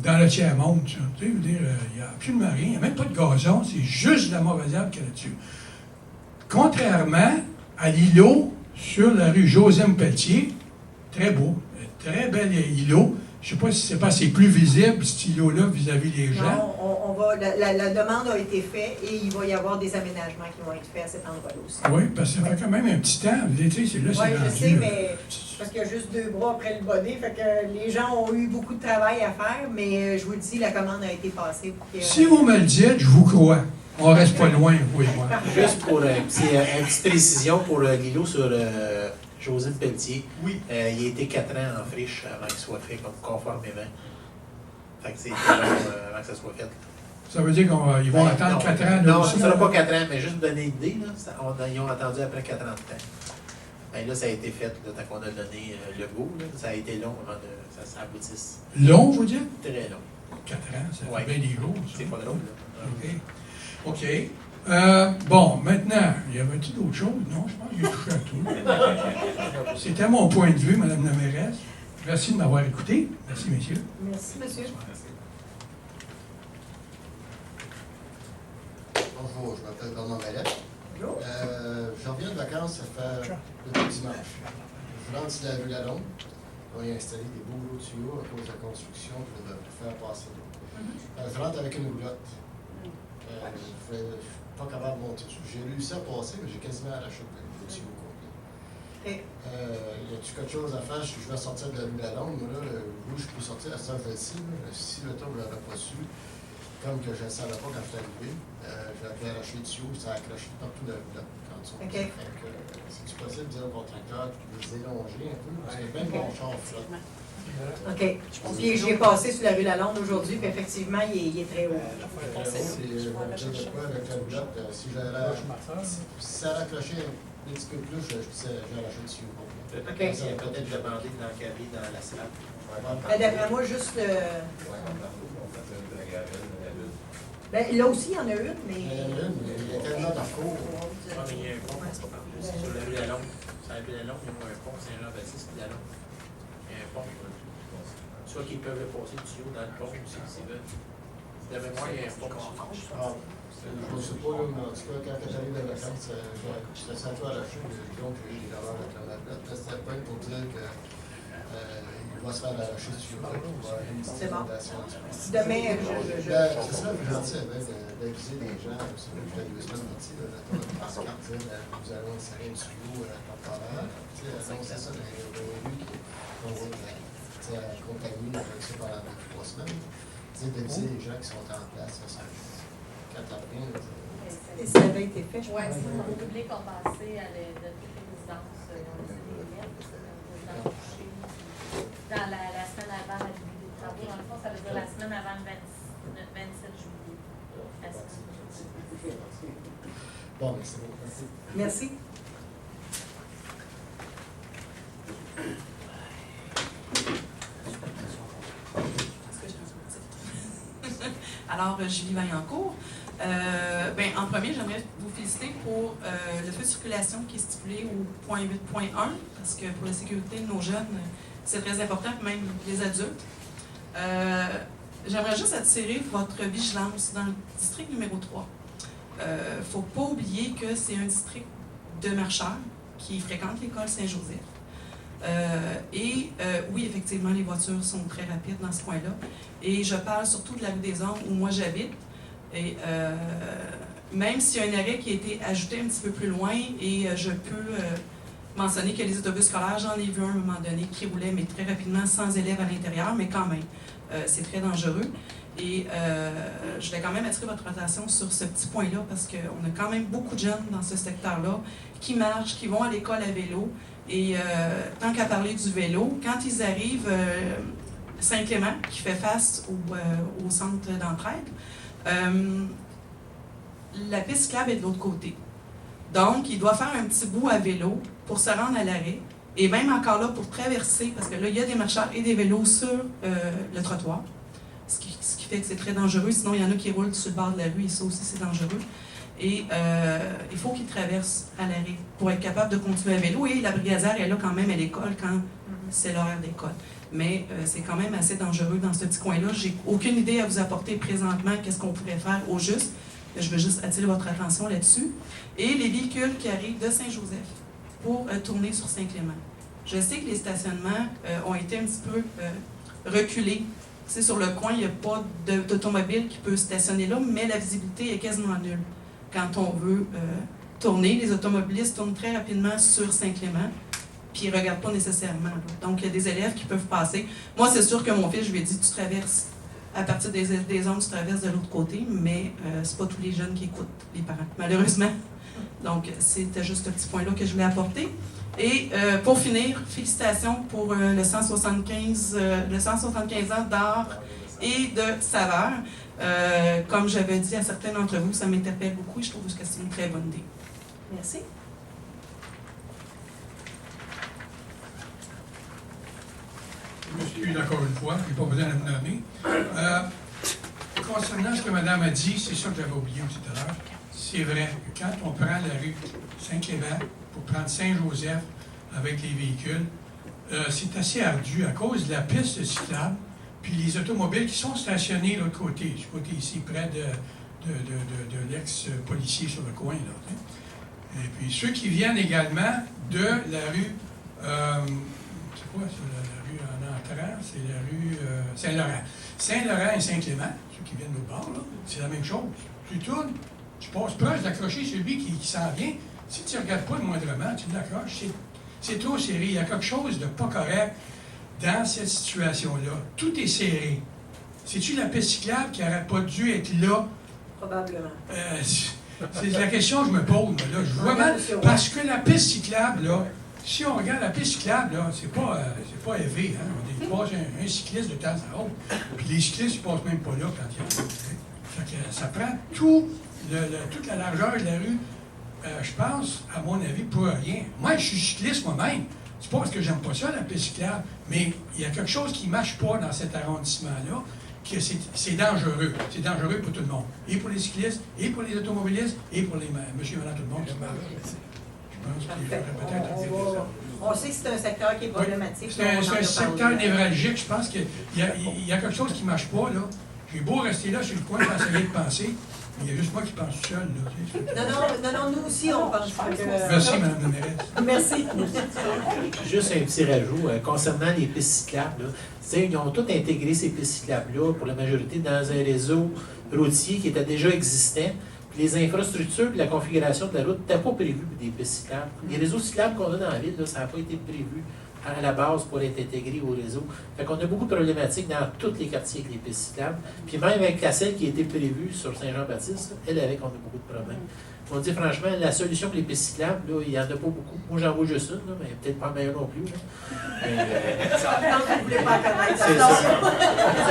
dans le tiers-monde. Tu sais, il n'y a absolument rien. Il n'y a même pas de gazon. C'est juste de la mauvaise herbe qu'il y a là-dessus. Contrairement à l'îlot sur la rue Josem-Pelletier, très beau, très bel îlot. Je ne sais pas si c'est pas assez plus visible, cet îlot-là, vis-à-vis des gens. Non, la demande a été faite et il va y avoir des aménagements qui vont être faits à cet endroit-là aussi. Oui, parce que ça fait quand même un petit temps. L'été, c'est là, c'est Oui, rendu. je sais, mais parce qu'il y a juste 2 bras après le body, fait que les gens ont eu beaucoup de travail à faire, mais je vous le dis, la commande a été passée. Si vous me le dites, je vous crois. On ne reste pas loin, vous et moi. Juste pour une petite précision pour l'îlot sur José Pelletier. Oui. Il a été 4 ans en friche avant qu'il soit fait comme conformément. Fait que c'est long avant que ça soit fait. Ça veut dire qu'ils vont attendre 4 ans? Non, ça ne sera pas 4 ans, mais juste pour donner une idée, là, ils ont attendu après 4 ans de temps. Ben là, ça a été fait là, tant qu'on a donné le go. Là, ça a été long avant que ça s'aboutisse. Long, vous dites? Très long. 4 ans, ça fait bien des jours. C'est pas drôle. Là. OK. Bon, maintenant, il y avait-il d'autres choses? Non, je pense que j'ai touché à tout. C'était mon point de vue, Mme la mairesse. Merci de m'avoir écouté. Merci, messieurs. Merci, monsieur. Bonjour, je m'appelle Bernard Valette. Je reviens de vacances, ça fait depuis dimanche. Je rentre sur la rue Lalonde. On y a installé des beaux gros tuyaux à cause de la construction pour faire passer l'eau. Je rentre avec une roulotte. Je ne suis pas capable de monter dessus. J'ai réussi à passer, mais j'ai quasiment arraché le tuyau complet. Il y y a-tu quelque chose à faire si je veux sortir de la rue Lalonde? Moi, là, où je peux sortir à ce temps-ci? Si le temps, vous l'avez pas su, comme que je ne savais pas quand je suis arrivé, j'ai appelé arracher le tuyau, ça a accroché partout dans la rue là. OK. C'est possible de dire au contracteur de les élonger un peu, parce que même mon char flotte. OK. Puis j'ai passé sur la rue Lalonde aujourd'hui, puis effectivement, il est très haut. C'est de quoi avec la roulotte, si ça raccrochait un petit peu plus, j'ai arraché le tuyau. OK. Peut-être demander d'encadrer dans la salle. Ben, d'après moi, juste ben, là aussi, il y en a une, mais. Il y en a une, mais il y a tellement d'affaires. Ah, mais il y a un pont, c'est pas par C'est sur la rue Lalonde. Sur la rue Lalonde, il y a un pont Saint-Jean-Baptiste et Lalonde. Il y a un pont. Soit qu'ils peuvent le passer du tuyau dans le pont aussi, s'ils veulent. De mémoire, il y a un pont. Je ne sais pas, là, mais en tout cas, quand j'arrive de vacances, j'étais sans toi à la chute, donc j'ai des erreurs avec la plate. Là, c'était pas pour dire que. Il va se faire arracher le tuyau. C'est bon. Demain, c'est ça, je gentil d'aviser les gens. Ça fait 2 semaines parties, là, par carte, nous allons insérer un tuyau temporaire. Donc, c'est ça, les rues qu'on va accompagner avec ça pendant 2-3 semaines. D'aviser les gens qui sont en place, quand après. Et ça avait été fait, je Oui, pense. c'est le public ont passé à de toutes les résidences. On a fait des lettres, dans la semaine avant la début des travaux. Dans le fond, ça veut dire la semaine avant le 27 juillet. La semaine. Bon, mais c'est bon. Merci. Alors, Julie Vaillancourt. En premier, j'aimerais vous féliciter pour le feu de circulation qui est stipulé au point 8.1, parce que pour la sécurité de nos jeunes, c'est très important, même les adultes. J'aimerais juste attirer votre vigilance dans le district numéro 3. Il ne faut pas oublier que c'est un district de marcheurs qui fréquentent l'école Saint-Joseph. Oui, effectivement, les voitures sont très rapides dans ce coin-là. Et je parle surtout de la rue des Hommes où moi j'habite. Et même s'il y a un arrêt qui a été ajouté un petit peu plus loin, et je peux mentionner que les autobus scolaires, j'en ai vu un à un moment donné qui roulait, mais très rapidement, sans élèves à l'intérieur, mais quand même, c'est très dangereux. Et je vais quand même attirer votre attention sur ce petit point-là, parce qu'on a quand même beaucoup de jeunes dans ce secteur-là qui marchent, qui vont à l'école à vélo. Et tant qu'à parler du vélo, quand ils arrivent Saint-Clément, qui fait face au centre d'entraide, la piste cyclable est de l'autre côté. Donc, il doit faire un petit bout à vélo pour se rendre à l'arrêt. Et même encore là, pour traverser, parce que là, il y a des marcheurs et des vélos sur le trottoir, ce qui fait que c'est très dangereux. Sinon, il y en a qui roulent sur le bord de la rue et ça aussi, c'est dangereux. Et il faut qu'ils traversent à l'arrêt pour être capable de continuer à vélo. Et la brigadière est là quand même à l'école quand c'est l'horaire d'école. Mais c'est quand même assez dangereux dans ce petit coin-là. J'ai aucune idée à vous apporter présentement qu'est-ce qu'on pourrait faire au juste. Je veux juste attirer votre attention là-dessus. Et les véhicules qui arrivent de Saint-Joseph pour tourner sur Saint-Clément. Je sais que les stationnements ont été un petit peu reculés. C'est sur le coin, il n'y a pas d'automobile qui peut stationner là, mais la visibilité est quasiment nulle. Quand on veut tourner, les automobilistes tournent très rapidement sur Saint-Clément, puis ils ne regardent pas nécessairement. Là. Donc, il y a des élèves qui peuvent passer. Moi, c'est sûr que mon fils, je lui ai dit, tu traverses. À partir des zones, tu traverses de l'autre côté, mais c'est pas tous les jeunes qui écoutent, les parents, malheureusement. Donc, c'était juste ce petit point-là que je voulais apporter. Et pour finir, félicitations pour le 175 ans d'art et de saveur. Comme j'avais dit à certains d'entre vous, ça m'interpelle beaucoup et je trouve que c'est une très bonne idée. Merci. Je m'excuse encore une fois, je n'ai pas besoin de me nommer. Concernant ce que Mme a dit, c'est ça que j'avais oublié tout à l'heure. C'est vrai que quand on prend la rue Saint-Clément pour prendre Saint-Joseph avec les véhicules, c'est assez ardu à cause de la piste cyclable, puis les automobiles qui sont stationnés de l'autre côté, du côté ici, près de l'ex-policier sur le coin. Là, et puis ceux qui viennent également de la rue, c'est quoi ça, la rue en entrant, c'est la rue Saint-Laurent. Saint-Laurent et Saint-Clément, ceux qui viennent de l'autre bord, c'est la même chose. Tu tournes, tu passes proche d'accrocher celui qui s'en vient. Si tu ne regardes pas le moindrement, tu l'accroches. C'est trop serré. Il y a quelque chose de pas correct dans cette situation-là. Tout est serré. C'est-tu la piste cyclable qui n'aurait pas dû être là? Probablement. C'est la question que je me pose. Là. Je vois mal, parce que la piste cyclable, là, si on regarde la piste cyclable, là, c'est pas élevé. Hein? Il passe un cycliste de temps à autre. Puis les cyclistes, ils passent même pas là quand il y a. Fait que ça prend toute la largeur de la rue, je pense, à mon avis, pour rien. Moi, je suis cycliste moi-même. C'est pas parce que j'aime pas ça, la piste cyclable, mais il y a quelque chose qui ne marche pas dans cet arrondissement-là, que c'est dangereux. C'est dangereux pour tout le monde. Et pour les cyclistes, et pour les automobilistes, et pour les monsieur et madame tout le monde qui marchent. Je pense qu'il faudrait peut-être dire ça. On sait que c'est un secteur qui est problématique. C'est un secteur névralgique. Je pense qu'il y a quelque chose qui ne marche pas, là. J'ai beau rester là sur le coin pour essayer de penser, mais il y a juste moi qui pense tout seul, là. Non, nous aussi, on pense. Merci, Mme la mairesse. Merci. Juste un petit rajout concernant les pistes cyclables. Là. Ils ont tous intégré ces pistes cyclables-là, pour la majorité, dans un réseau routier qui était déjà existant. Puis les infrastructures et la configuration de la route n'étaient pas prévues pour des pistes cyclables. Les réseaux cyclables qu'on a dans la ville, là, ça n'a pas été prévu à la base pour être intégré au réseau. Fait qu'on a beaucoup de problématiques dans tous les quartiers avec les pistes cyclables. Puis même avec celle qui a été prévue sur Saint-Jean-Baptiste, elle avec, on a beaucoup de problèmes. On dit franchement, la solution pour les pistes cyclables, là, il n'y en a pas beaucoup. Moi, j'en vois juste une, là, mais peut-être pas meilleure non plus. Il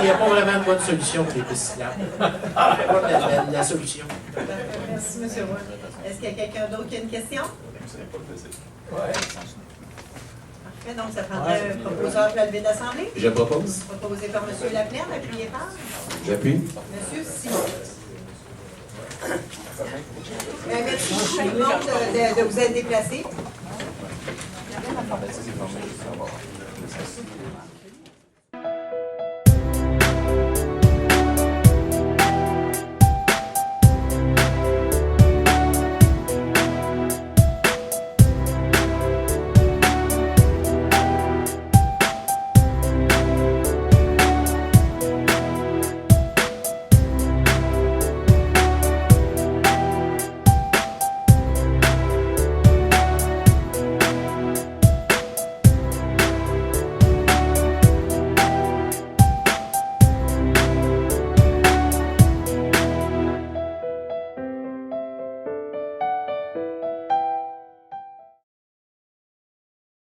n'y a pas vraiment de bonne solution pour les pistes cyclables. Pas la solution. Merci, M. Roy. Est-ce qu'il y a quelqu'un d'autre qui a une question? Oui. Donc, ça prendrait un proposeur pour la levée d'assemblée. Je propose. Proposé par M. Laplaine, appuyé par? J'appuie. M. Simon. Merci tout le monde de vous être déplacés.